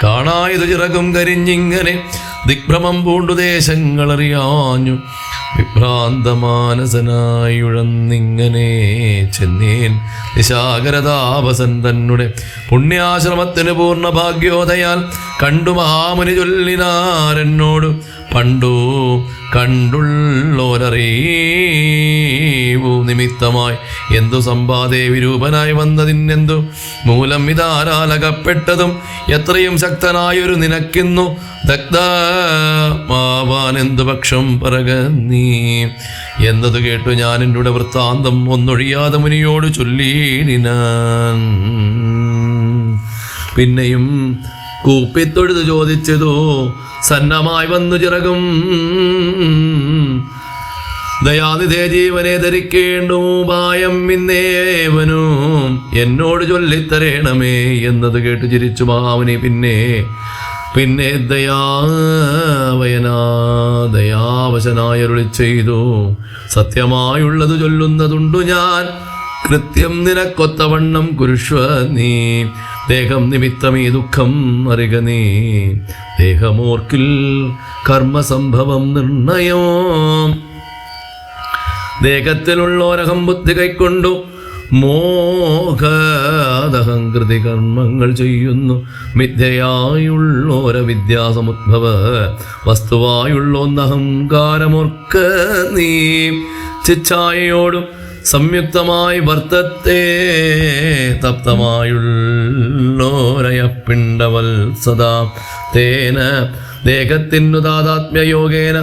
കാണായതു ചിറകും കരിഞ്ഞിങ്ങനെ ദിഗ്ഭ്രമം പൂണ്ടു ദേശങ്ങളറിയാഞ്ഞു. വിഭ്രാന്തമാനസനായുഴന്നിങ്ങനെ ചെന്നേൻ നിശാകരതാപസൻ തന്നെ പുണ്യാശ്രമത്തിന് പൂർണ്ണ ഭാഗ്യോദയാൽ. കണ്ടു മഹാമുനി ചൊല്ലിനാരെന്നോട് പണ്ടു കണ്ടുള്ളോരറിവു നിമിത്തമായി എന്തു സമ്പാദേ വിരൂപനായി വന്നതിനെന്തു മൂലം ഇതാരാലകപ്പെട്ടതും എത്രയും ശക്തനായൊരു നിനക്കിന്നു ദഗ്ധമാവാൻ എന്തു പക്ഷം പറക നീ എന്നത് കേട്ടു ഞാൻ എന്നുടെ വൃത്താന്തം ഒന്നൊഴിയാതെ മുനിയോട് ചൊല്ലിനാൻ. പിന്നെയും കൂപ്പിത്തൊഴുതു ചോദിച്ചതോ സന്നമായി വന്നു ചിറകും. ദയാനിധേ ജീവനെ ധരിക്കേണ്ടു ഉപായം ഇന്നേവനും എന്നോട് ചൊല്ലിത്തരേണമേ എന്നത് കേട്ട് ചിരിച്ചു മഹാമുനി. പിന്നെ ദയാവശനായരുളി ചെയ്തു. സത്യമായുള്ളത് ചൊല്ലുന്നതുണ്ടു ഞാൻ, കൃത്യം നിനക്കൊത്തവണ്ണം കുരുഷ്വ നീ. ദേഹം നിമിത്തം ഈ ദുഃഖം അറിക നീ. ദേഹമോർക്കിൽ കർമ്മസംഭവം നിർണയോ. ദേഹത്തിലുള്ളോരഹം ബുദ്ധി കൈക്കൊണ്ടു മോഹദഹംകൃതി കർമ്മങ്ങൾ ചെയ്യുന്നു. മിഥ്യയായുള്ളോര വിദ്യാസമുദ്ഭവ വസ്തുവായുള്ളൊന്നഹങ്കാരമോർക്ക നീ. ചിച്ഛായയോടും സംയുക്തമായി വർത്തത്തെ തപ്തമായുള്ളോരയപ്പിണ്ടവൽ സദാ. തേന ദേഹത്തിനു താതാത്മ്യയോഗേന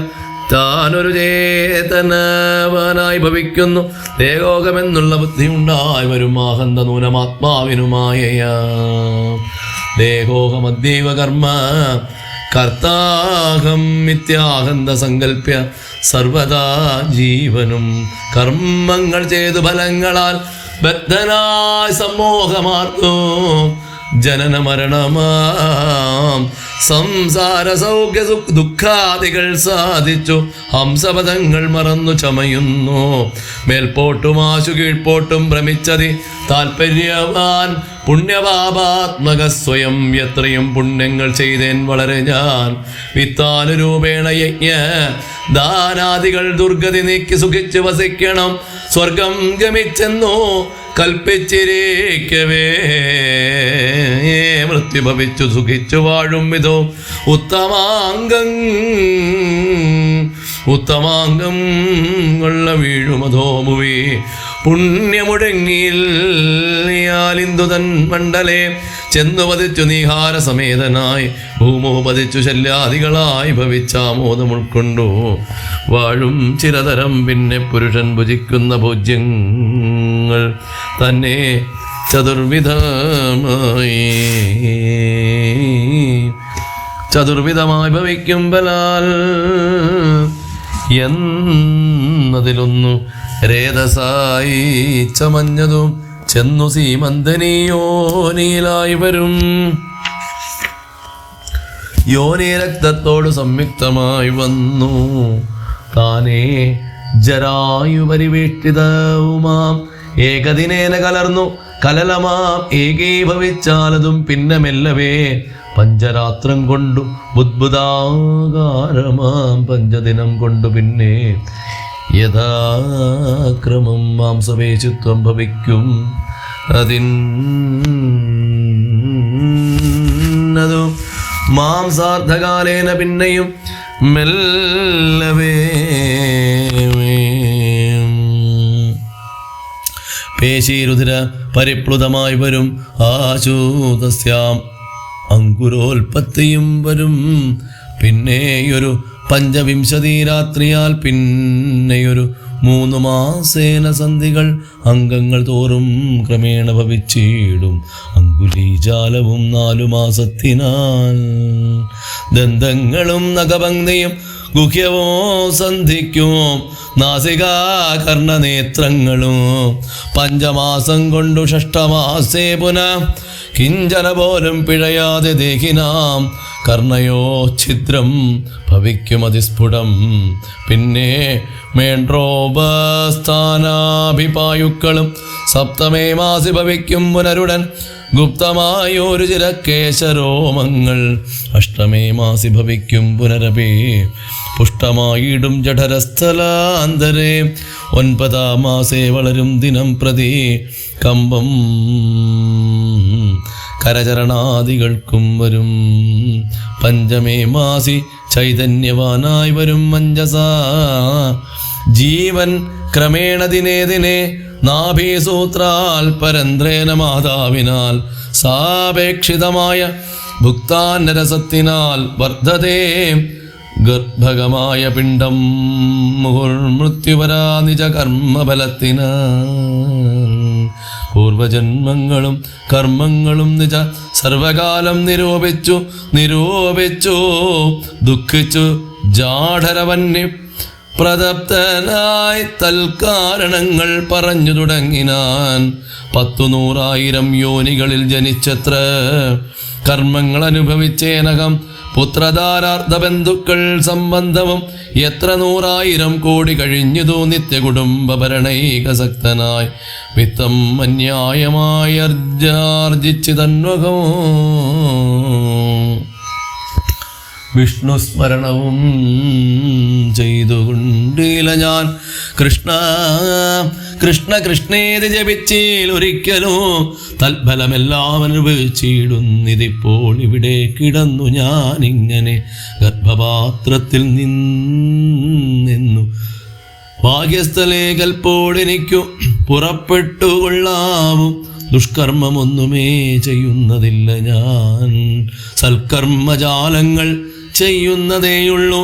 താനൊരു ചേതനവനായി ഭവിക്കുന്നു. ദേഹോകമെന്നുള്ള ബുദ്ധി ഉണ്ടായി വരും ആഹന്ത നൂനമാത്മാവിനുമായ. ദേഹോഹമദ്യൈവ കർമ്മ കർത്താഹം മിഥ്യാഹന്ത സങ്കല്പ്യ സർവദാ ജീവനും കർമ്മങ്ങൾ ചെയ്തു ഫലങ്ങളാൽ ബദ്ധനായി സമ്മോഹമാർത്തു ജനന മരണമാം സംസാര സൗഖ്യ ദുഃഖാദികൾ സാധിച്ചു ഹംസപദങ്ങൾ മറന്നു ചമയുന്നു. മേൽപോട്ടും ആശു കീഴ്പോട്ടും ഭ്രമിച്ചതി താൽപര്യവാൻ പുണ്യപാപാത്മക സ്വയം എത്രയും പുണ്യങ്ങൾ ചെയ്തേൻ വളരെ ഞാൻ. വിത്താനുരൂപേണ യജ്ഞ ദാനാദികൾ ദുർഗതി നീക്കി സുഖിച്ചു വസിക്കണം. സ്വർഗം ഗമിച്ചെന്നോ കൽപ്പിച്ചിരിക്കവേ മൃത്യു ഭവിച്ചു സുഖിച്ചു വാഴും വിധോ ഉത്തമാംഗം കൊള്ള വീഴുമധോമുവി പുണ്യമുടങ്ങിയാലിന്ദുതൻ മണ്ഡലേ ചെന്നു പതിച്ചു നീഹാര സമേതനായി ഭൂമോ പതിച്ചു ശല്യാദികളായി ഭവിച്ചാമോദം ഉൾക്കൊണ്ടു വാഴും ചിരതരം. പിന്നെ പുരുഷൻ ഭുജിക്കുന്ന ഭോജ്യങ്ങൾ തന്നെ ചതുർവിധമായി ഭവിക്കും ബലാൽ എന്നതിലൊന്നു രേതസായി ചമഞ്ഞതും ചെന്നു സീമന്തനിയോനിയിലായി വരും. യോനി രക്തത്തോട് സംയുക്തമായി വന്നു താനേ ജരായു പരിവേഷ്ടിതവുമാം ഏകദിനേന കലർന്നു കലലമാം ഏകീഭവിച്ചാലതും പിന്നെ മെല്ലവേ പഞ്ചരാത്രം കൊണ്ടു ബുദ്ബുദാകാരമാം പഞ്ചദിനം കൊണ്ടു പിന്നെ യഥാക്രമം മാംസപേശിത്വം ഭവിക്കും. അതിന്നതും മാംസാർദ്ധകാലേന പിന്നെയും മെല്ലവേ പേശീരുധിര പരിപ്ലുതമായി വരും. ആശൂതസ്യാം അങ്കുരോൽപത്തിയും വരും. പിന്നെയൊരു പഞ്ചവിംശതി രാത്രിയാൽ പിന്നെയൊരു 3 മാസേന സന്ധികൾ അംഗങ്ങൾ തോറും ക്രമേണ ഭവിച്ചിടും. അങ്കുലീജാലവും 4 മാസത്തിനാൽ ദന്തങ്ങളും നഖഭംഗിയും ഗുഹ്യമോ സന്ധിക്കും. നാസികാകർണനേത്രങ്ങളും 5 മാസം കൊണ്ടു 6 മാസേ പുനഃ കിഞ്ചന പോലും പിഴയാതെ ദേഹിനാം കർണയോ ഛിദ്രം ഭവിക്കും അതിസ്ഫുടം. പിന്നെ മേണ്ട്രോപസ്ഥാനാഭിപായുക്കളും 7 മാസി ഭവിക്കും പുനരുടൻ. ഗുപ്തമായൊരു ചിരക്കേശരോമങ്ങൾ 8 മാസി ഭവിക്കും പുനരപി. പുഷ്ടമായിടും ജഠരസ്ഥലാന്തരേ 9 മാസേ വളരും ദിനം പ്രതി. കമ്പം കരചരണാദികൾക്കും വരും. 5 മാസി ചൈതന്യവാനായി വരും മഞ്ജസ. ജീവൻ ക്രമേണ ദിനേ ദിനേ നാഭീസൂത്രാൽ പരന്ത്രേന മാതാവിനാൽ സാപേക്ഷിതമായ ഭുക്താന്നരസത്തിനാൽ വർദ്ധതേ. ഗർഭകമായ പിണ്ഡം മുഹുർമൃത്യുവരാ നിജ കർമ്മഫലത്തിനാൽ പൂർവജന്മങ്ങളും കർമ്മങ്ങളും നിജ സർവകാലം നിരൂപിച്ചു ദുഃഖിച്ചു ജാഠരവന്യ പ്രതപ്തനായി തൽക്കാരണങ്ങൾ പറഞ്ഞു തുടങ്ങിനാൻ. 100,000 യോനികളിൽ ജനിച്ചത്ര കർമ്മങ്ങൾ അനുഭവിച്ചേനകം. പുത്രധാരാർത്ഥ ബന്ധുക്കൾ സംബന്ധവും എത്ര 100,000 കോടി കഴിഞ്ഞതു. നിത്യകുടുംബ ഭരണൈകസക്തനായി വിത്തം അന്യായമായി ആർജിച്ചു തന്വകവും വിഷ്ണു സ്മരണവും ചെയ്തുകൊണ്ടില്ല ഞാൻ. കൃഷ്ണ കൃഷ്ണ കൃഷ്ണേതി ജപിച്ചീൽ ഒരിക്കലും തൽഫലമെല്ലാം അനുഭവിച്ചിടുന്നിതിപ്പോൾ ഇവിടെ കിടന്നു ഞാനിങ്ങനെ ഗർഭപാത്രത്തിൽ നിന്നു. ഭാഗ്യസ്ഥലേ കൽപ്പോടെനിക്കു പുറപ്പെട്ടുകൊള്ളാവും. ദുഷ്കർമ്മമൊന്നുമേ ചെയ്യുന്നതില്ല ഞാൻ. സൽക്കർമ്മജാലങ്ങൾ ചെയ്യുന്നതേയുള്ളൂ.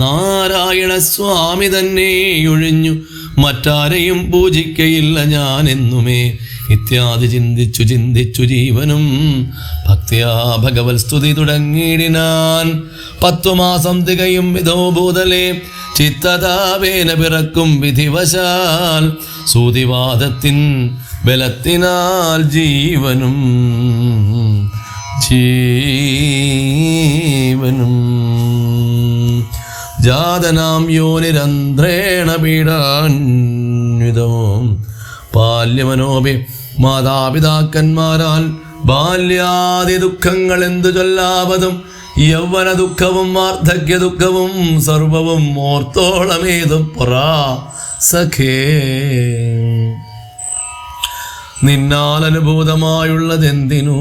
നാരായണ സ്വാമി തന്നെ ഒഴിഞ്ഞു മറ്റാരെയും പൂജിക്കയില്ല ഞാൻ എന്നുമേ. ഇത്യാദി ചിന്തിച്ചു ജീവനും ഭക്തിയാ ഭഗവത് സ്തുതി തുടങ്ങിയിടിനാൻ. 10 മാസം തികയും വിധോ ഭൂതലേ ചിത്തതാവേന പിറക്കും വിധിവശാൽ. സൂതിവാദത്തിൻ ബലത്തിനാൽ ജീവനും ജാതനാം യോനിരന്ധ്രേണ പീഡാന്വിതവും ബാല്യമനോപി മാതാപിതാക്കന്മാരാൽ ബാല്യാദി ദുഃഖങ്ങൾ എന്തു ചൊല്ലാവതും യൗവന ദുഃഖവും വാർദ്ധക്യ ദുഃഖവും സർവവും ഓർത്തോളമേതും പൊറാ സഖേ. നിന്നാൽ അനുഭൂതമായുള്ളതെന്തിനു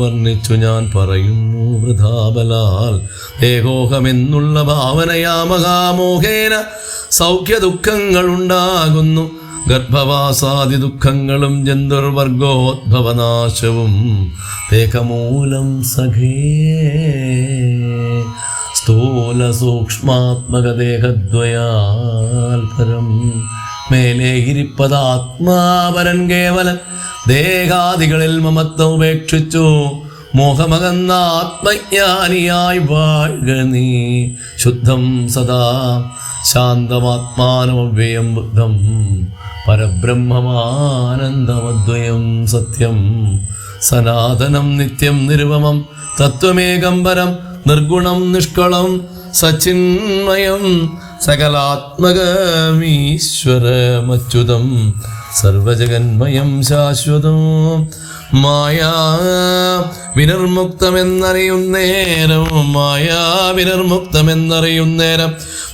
വർണ്ണിച്ചു ഞാൻ പറയുന്നു വൃഥാബലാൽ. ദേഹോഹമെന്നുള്ള ഭാവനയാ മഹാമോഹേന സൗഖ്യ ദുഃഖങ്ങൾ ഉണ്ടാകുന്നു. ഗർഭവാസാദി ദുഃഖങ്ങളും ജന്തുർവർഗോദ്ഭവനാശവും ദേഹമൂലം സഖേ. സ്ഥൂല സൂക്ഷ്മാത്മക ദേഹദ്വയാൽ പരം മേലെ ഇരിപ്പതാത്മാപരൻ കേവലൻ. ദേഹാദികളിൽ മമത്വം ഉപേക്ഷിച്ചു മോഹമകന്ന ആത്മജ്ഞാനിയായി വാഴുക നീ. ശുദ്ധം സദാ ശാന്തമാത്മാനമവ്യയം ബുദ്ധം പരബ്രഹ്മമാനന്ദമദ്വയം സത്യം സനാതനം നിത്യം നിരുപമം തത്വമേകം പരം നിർഗുണം നിഷ്കളം സച്ചിന്മയം സകലാത്മകമീശ്വരമച്യുതം സർവജഗന്മയം ശാശ്വതം. മായാ വിനിർമുക്തമെന്നറിയുന്നേരം വിനിർമുക്തമെന്നറിയുന്നേരം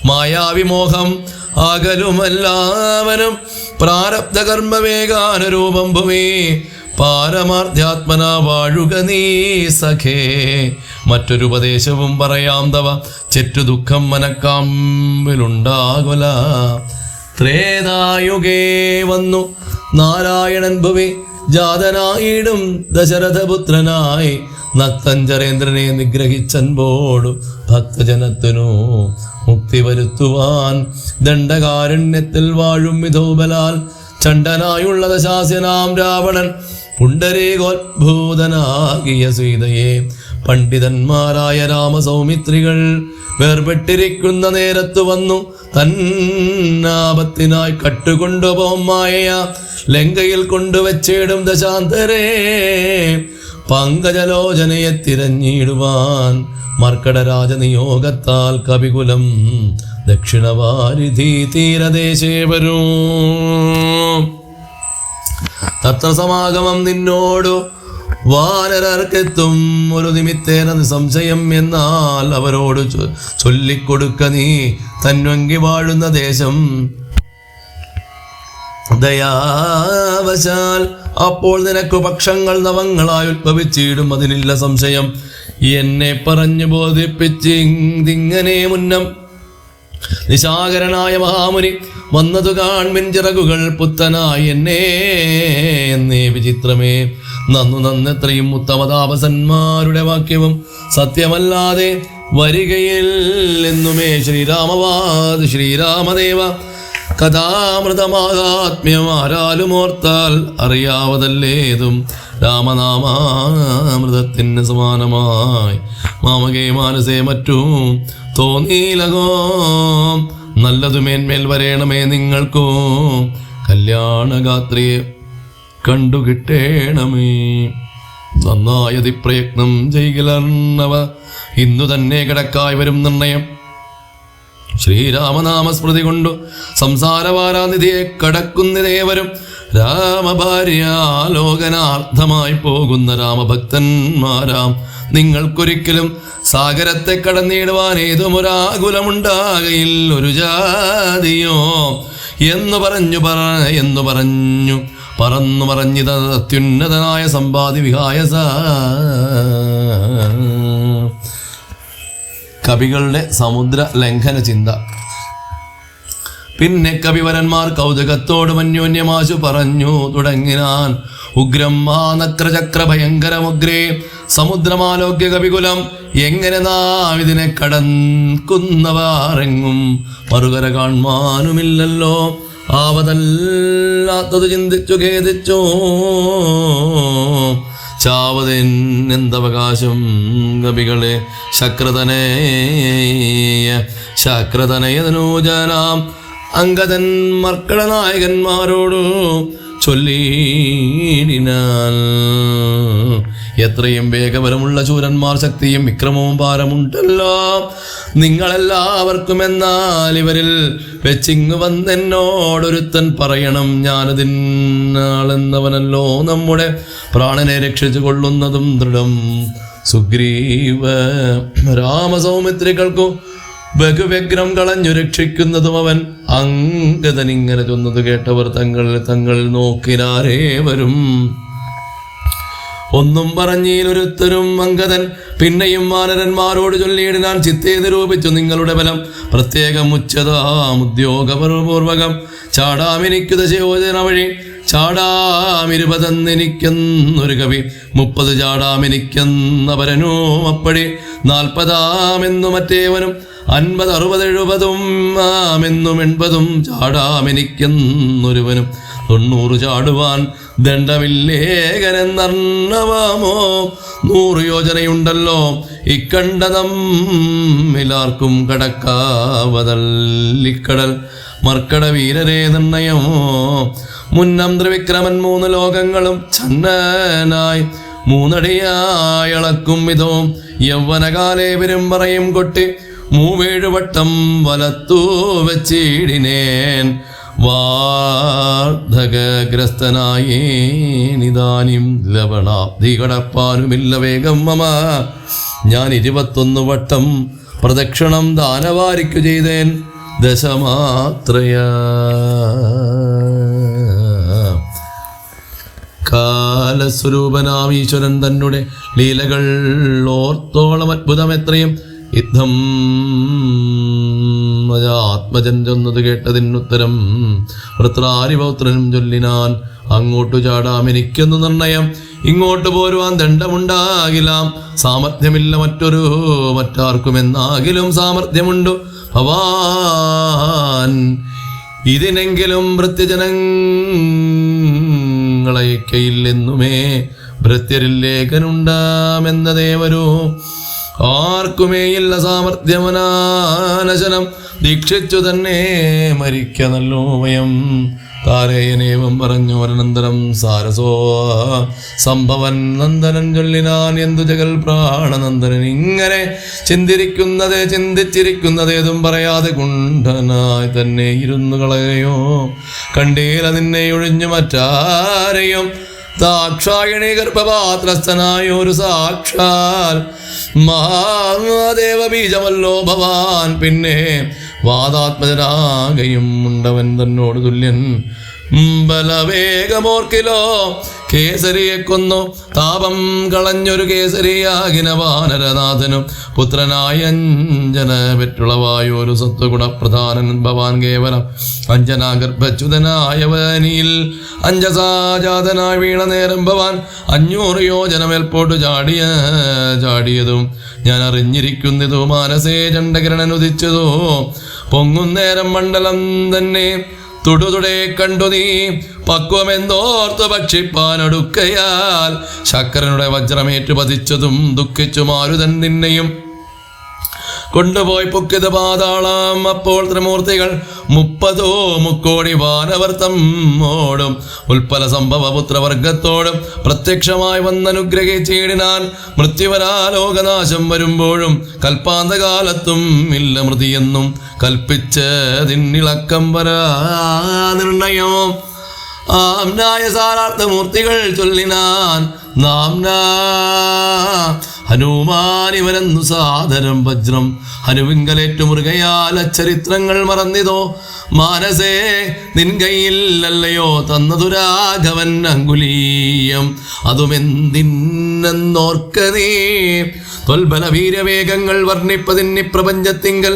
മായാവിമോഹം അകലുമെല്ലാവരും പ്രാരബ്ധകർമ്മവേഗാനുരൂപം ഭൂമി പാരമാർത്യാത്മന വാഴുക നീ സഖേ. മറ്റൊരു ഉപദേശവും പറയാം തവ ചെറ്റു ദുഃഖം മനക്കാമ്പിലുണ്ടാകുല. ത്രേതായുഗേ വന്നു നാരായണൻ ഭുവി ജാതനായിടും ദശരഥപുത്രനായി നക്തഞ്ചരേന്ദ്രനെ നിഗ്രഹിച്ചൻപോടു ഭക്തജനത്തിനു മുക്തി വരുത്തുവാൻ ദണ്ഡകാരണ്യത്തിൽ വാഴും വിധോബലാൽ ചണ്ഡനായുള്ള ദശാസ്യനാം രാവണൻ പുണ്ടരീകോദ്ഭൂതനാകിയ സീതയെ പണ്ഡിതന്മാരായ രാമസൗമിത്രികൾ വേർപെട്ടിരിക്കുന്ന നേരത്തു വന്നു തന്നാപത്തിനായി കട്ടുകൊണ്ടുപോം മായ ലങ്കയിൽ കൊണ്ടുവച്ചിടും ദശാന്തരേ. പങ്കജലോചനയെ തിരഞ്ഞിടുവാൻ മർക്കടരാജനിയോഗത്താൽ കവികുലം ദക്ഷിണവാരിധി തീരദേശേ വരൂ. തത്ര സമാഗമം നിന്നോടു വാനരർക്കെത്തും ഒരു നിമിത്തേന നിസംശയം. എന്നാൽ അവരോട് ചൊല്ലിക്കൊടുക്ക നീ തന്വങ്കി വാഴുന്ന ദേശം ദയാവശാൽ. അപ്പോൾ നിനക്കു പക്ഷങ്ങൾ നവങ്ങളായി ഉത്ഭവിച്ചിടും, അതിനില്ല സംശയം. എന്നെ പറഞ്ഞു ബോധിപ്പിച്ചിങ്ങനെ മുന്നം നിശാകരനായ മഹാമുനി വന്നതു കാൺമിൻ ചിറകുകൾ പുത്തനായി എന്നേ വിചിത്രമേ. നന്നെത്രയും ഉത്തമതാപസന്മാരുടെ വാക്യവും സത്യമല്ലാതെ വരികയിൽ എന്നുമേ. ശ്രീരാമദേവ കഥാമൃതമാഹാത്മ്യം ആരാലും ഓർത്താൽ അറിയാവതല്ലേതും. രാമനാമാമൃതത്തിന് സമാനമായി മാമകേ മാനസേ മറ്റും തോന്നീലകോ. നല്ലതു മേന്മേൽ വരേണമേ നിങ്ങൾക്കോ കല്യാണഗാത്രിയെ കണ്ടുകിട്ടേണമേ. നന്നായതി പ്രയത്നം ചെയ്യലർന്നവ ഇന്നു തന്നെ കിടക്കായി വരും നിർണയം. ശ്രീരാമനാമസ്മൃതി കൊണ്ടു സംസാരവാരാനിധിയെ കടക്കുന്നിതേവരും രാമഭാര്യാലോകനാർത്ഥമായി പോകുന്ന രാമഭക്തന്മാരാം നിങ്ങൾക്കൊരിക്കലും സാഗരത്തെ കടന്നിടുവാൻ ഏതുമൊരാകുലമുണ്ടാകയിൽ ഒരു ജാതിയോ എന്നു പറഞ്ഞു പറന്നു പറഞ്ഞിത അത്യുന്നതനായ സമ്പാദി വിഹായസ. കവികളുടെ സമുദ്ര ലംഘന ചിന്ത. പിന്നെ കവിവരന്മാർ കൗതുകത്തോട് അന്യോന്യമാശു പറഞ്ഞു തുടങ്ങിനാൻ. ഉഗ്രം നക്രചക്ര ഭയങ്കരമുഗ്രേ സമുദ്രമാലോക്യ കവികുലം. എങ്ങനെ നാം ഇതിനെ കടക്കുന്നവാറെങ്ങും മറുകര കാണുവാനുമില്ലല്ലോ. ആവതല്ലാത്തത് ചിന്തിച്ചു ഖേദിച്ചു ചാവതെന്തവകാശം കവികളെ. ശക്രതനയതനൂജനാം അംഗതൻ മർക്കടനായകന്മാരോടു ചൊല്ലിയിടിനാൽ. എത്രയും വേഗവരമുള്ള ശൂരന്മാർ ശക്തിയും വിക്രമവും ഭാരമുണ്ടല്ലോ നിങ്ങളെല്ലാവർക്കും. എന്നാൽ ഇവരിൽ വെച്ചിങ്ങ് വന്നെന്നോടൊരുത്തൻ പറയണം, ഞാനതിനാളെന്നവനല്ലോ നമ്മുടെ പ്രാണനെ രക്ഷിച്ചു കൊള്ളുന്നതും ദൃഢം. സുഗ്രീവ രാമസൗമിത്രികൾക്കു ബഹുവ്യഗ്രം കളഞ്ഞു രക്ഷിക്കുന്നതും അവൻ. അങ്കദനിങ്ങനെ ചൊന്നത് കേട്ടവർ തങ്ങളിൽ നോക്കിനാരേവരും ഒന്നും പറഞ്ഞീലൊരുത്തരും. അങ്കദൻ പിന്നെയും വാനരന്മാരോട് ചൊല്ലിയിടാൻ ചിത്തെ നിരൂപിച്ചു നിങ്ങളുടെ ബലം. പ്രത്യേകം ഉദ്യോഗപൂർവകം ചാടാമെനിക്കു ദശയോജന വഴി. ചാടാം20 കവി, 30 ചാടാമെനിക്കെന്ന പരനോ അപ്പടി. 40 മറ്റേവനും 50, 60, 70 80 ചാടാമെനിക്കെന്നൊരുവനും. 90 ചാടുവാൻ ദണ്ഡമില്ലേകനെന്നർണവാമോ. 100 യോജനയുണ്ടല്ലോ ഇക്കണ്ട നമ്മിലാർക്കും കടക്കാവതല്ലിക്കടൽ. മർക്കട വീരരെ നിർണയമോ. മുന്നം ത്രിവിക്രമൻ 3 ലോകങ്ങളും ചന്നനായി 3 അടിയായളക്കും വിധവും. യൗവനകാലേ വരും പറയും കൊട്ടി 7 വട്ടം വലത്തു വെച്ചിടിനേൻ. വാർദ്ധകഗ്രസ്തനായേനിതാനും ലവണാബ്ധി കടപ്പാനുമില്ല വേഗം മമ. ഞാൻ 21 വട്ടം പ്രദക്ഷിണം ദാനവാരിക്കു ചെയ്തേൻ ദശമാത്രയ. കാലസ്വരൂപനാമീശ്വരൻ തന്നെ ലീലകൾ ഓർത്തോളം അത്ഭുതം എത്രയും. യുദ്ധം ആത്മജൻ ചൊന്നത് കേട്ടതിനുത്തരം വൃത്രാരിപൗത്രനും ചൊല്ലിനാൻ, അങ്ങോട്ടു ചാടാമെനിക്കെന്നു നിർണയം. ഇങ്ങോട്ട് പോരുവാൻ ദണ്ഡമുണ്ടാകിലാം. സാമർഥ്യമില്ല മറ്റാർക്കുമെന്നാകിലും സാമർഥ്യമുണ്ടു ഭവാൻ. ഇതിനെങ്കിലും ഭൃത്യജനങ്ങളയക്കയില്ലെന്നുമേ ഭൃത്യരില്ലേഖനുണ്ടാമെന്നതേവരോ. ആർക്കുമേയില്ല സാമർഥ്യമനാനശനം. ദീക്ഷിച്ചു തന്നെ മരിക്ക നല്ലോ വയം. താരേയനേവം പറഞ്ഞോരനന്തരം സാരസോ സംഭവൻ നന്ദനൻ ചൊല്ലിനാൻ, എന്തു ജഗൽ പ്രാണനന്ദനൻ ഇങ്ങനെ ചിന്തിച്ചിരിക്കുന്നതേതും പറയാതെ കുണ്ഠനായി തന്നെ ഇരുന്നു കളയോ. കണ്ടീല നിന്നെ ഒഴിഞ്ഞു മറ്റാരെയും. ദാക്ഷായണി ഗർഭപാത്രസ്ഥനായൊരു സാക്ഷാൽ മഹാദേവ ബീജമല്ലോ ഭവാൻ. പിന്നെ വാദാത്മജനാകയും ഉണ്ടവൻ തന്നോട് തുല്യൻ. ബലവേഗമോർക്കിലോ കേസരിയെ കൊന്നു താപം കളഞ്ഞൊരു കേസരിയാകിന വാനരനാഥനും. പുത്രനായ അഞ്ജന പെറ്റുളവായൊരു സത്വഗുണപ്രധാനൻ ഭവാൻ കേവലം. അഞ്ജനാഗർഭച്യുതനായവനിയിൽ അഞ്ജസാജാതനായി വീണ നേരം ഭവാൻ 500 യോജന മേൽപോട്ടു ചാടിയതും ഞാൻ അറിഞ്ഞിരിക്കുന്നതോ. മാനസേ ചണ്ഡകിരണൻ ഉദിച്ചതോ പൊങ്ങുന്നേരം മണ്ഡലം തന്നെ. തുടുതുടെ കണ്ടു നീ പക്വമെന്തോർത്തു ഭക്ഷിപ്പാനൊടുക്കയാൽ. ശക്കരനുടെ വജ്രമേറ്റു പതിച്ചതും ദുഃഖിച്ചു മാരുതൻ നിന്നെയും കൊണ്ടുപോയി പൊക്കിത് പാതാളം. അപ്പോൾ ത്രിമൂർത്തികൾ 30 മുക്കോടി വാനവർ തമ്മോടും ഉൽപ്പല സംഭവപുത്രവർഗത്തോടും പ്രത്യക്ഷമായി വന്നനുഗ്രഹിച്ചിടിനാൻ. മൃത്യുവരാലോകനാശം വരുമ്പോഴും കൽപ്പാന്തകാലത്തും ഇല്ല മൃതിയെന്നും കൽപ്പിച്ചതിന്നിളക്കം വരാ നിർണയം. ആംനായ സാരാർത്ഥമൂർത്തികൾ ചൊല്ലിനാൻ, നാംനാ ഹനുമാനിവനെന്നു സാദരം വജ്രം. ഹനുവിങ്കലേറ്റു മുറുകയാൽ ചരിത്രങ്ങൾ മറന്നിതോ. മാനസേ നിൻ കയ്യിലല്ലയോ തന്നതു രാഘവൻ അങ്കുലീയം. അതുമെന്തിന്നോർക്കനേ തൊൽബല വീരവേഗങ്ങൾ വർണ്ണിപ്പതിന്നി പ്രപഞ്ചത്തിങ്കൽ.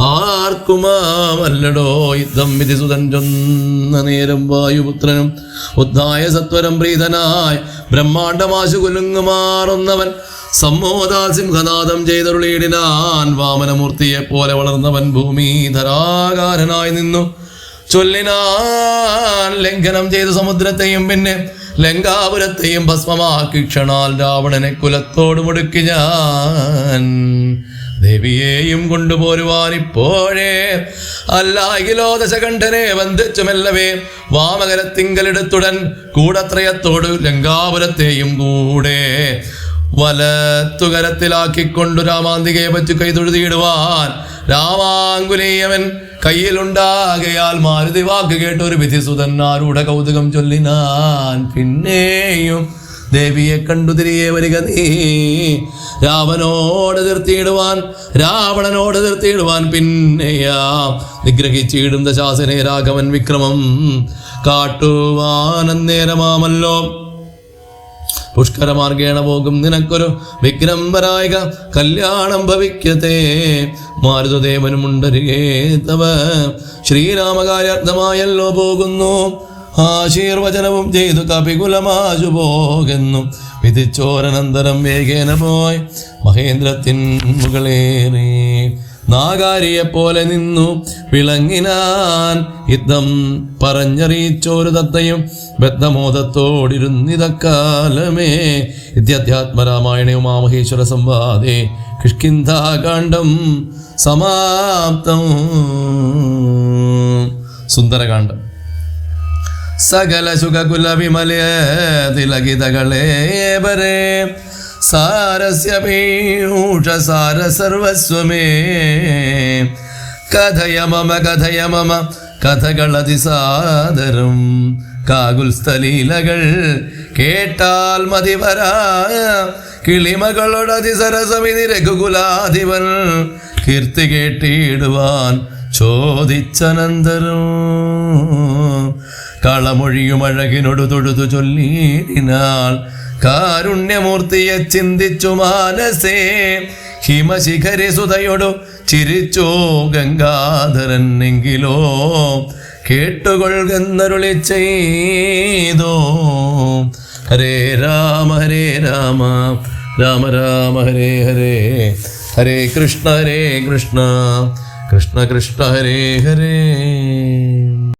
ആർക്കുമാവല്ലടോ യുദ്ധം വിധിസുതൻ ചൊന്ന നേരം വായുപുത്രനും ഉദ്ധായ സത്വരം പ്രീതനായി ബ്രഹ്മാണ്ടമാശു കുലുങ്ങുമാറുന്നവൻ. സമ്മോദാൽ സിംഹനാദം ചെയ്തരുളിയിടിനാൻ. വാമനമൂർത്തിയെ പോലെ വളർന്നവൻ ഭൂമിധരാകാരനായി നിന്നു ചൊല്ലിനാൻ. ലംഘനം ചെയ്ത സമുദ്രത്തെയും പിന്നെ ലങ്കാപുരത്തെയും ഭസ്മമാക്കി ക്ഷണാൽ രാവണനെ കുലത്തോട് മുടുക്കി ഞാൻ. ദേവിയെയും കൊണ്ടുപോരുവാൻ ഇപ്പോഴേ അല്ലായിലോ ദശകണ്ഠനെ വന്ദിച്ചുമെല്ലവേ വാമകരത്തിങ്കലെടുത്തുടൻ കൂടത്രയത്തോട് ലങ്കാപുരത്തെയും കൂടെ വലത്തുകരത്തിലാക്കിക്കൊണ്ടു രാമാന്തികയെ പറ്റു കൈതൊഴുതിയിടുവാൻ രാമാങ്കുലീയമൻ കയ്യിലുണ്ടാകയാൽ മാരുതി വാക്ക് കേട്ടൊരു വിധിസുതന്നാരുടെ കൗതുകം ചൊല്ലിനാൻ. പിന്നെയും ദേവിയെ കണ്ടു തിരികെ വരിക നീ രാവണനോട് തീർത്തിയിടുവാൻ പിന്നെയാ നിഗ്രഹിച്ചിടും ദശാസനെ രാഘവൻ വിക്രമം കാട്ടുവാൻ അന്നേരമാമല്ലോ. പുഷ്കരമാർഗേണ പോകും നിനക്കൊരു വിഗ്രംബരായിക കല്യാണം ഭവിക്കത്തെ. മാരുതദേവനുമുണ്ടരികേ തവ ശ്രീരാമകാര്യാർത്ഥമായല്ലോ പോകുന്നു. ആശീർവചനവും ചെയ്തു കപികുലമാശു പോകുന്നു. വിധിച്ചോരനന്തരം വേഗേന പോയി മഹേന്ദ്രത്തിൻ മുകളേറി നാഗാരിയെപ്പോലെ നിന്നു വിളങ്ങിനാൻ. യുദ്ധം പറഞ്ഞറിയിച്ചോരു തത്തയും ബദ്ധമോദത്തോടിരുന്നിതക്കാലമേ. ഇത്യധ്യാത്മരാമായണവും മാമഹേശ്വര സംവാദേ കിഷ്കിന്ധാകാന്ഡം സമാപ്തം. സുന്ദരകാന്ഡം. സകല സുഖകുല വിമലയ തിലകിതകളേ പരേ സാരസ്യ പീയൂഷ സാര സർവസ്വമേ. കഥയ മമ കഥകളതിസാദരം കാകുൽസ്ഥലീലകൾ കേട്ടാൽ മതിവരായ കിളിമകളോടതിസരസമിതി രഘുകുലാധിപൻ കീർത്തി കേട്ടിടുവാൻ ചോദിച്ചനന്തരം. കളമൊഴിയുമഴകിനൊടു തൊഴുതു ചൊല്ലിനാൾ കാരുണ്യമൂർത്തിയെ ചിന്തിച്ചു മാനസേ. ഹിമശിഖരി സുതയൊടു ചിരിച്ചോ ഗംഗാധരൻ എങ്കിലോ കേട്ടുകൊള്ളുന്നരുളി ചെയ്തോ. ഹരേ രാമ രാമ രാമ ഹരേ ഹരേ. ഹരേ കൃഷ്ണ കൃഷ്ണ കൃഷ്ണ ഹരേ ഹരേ.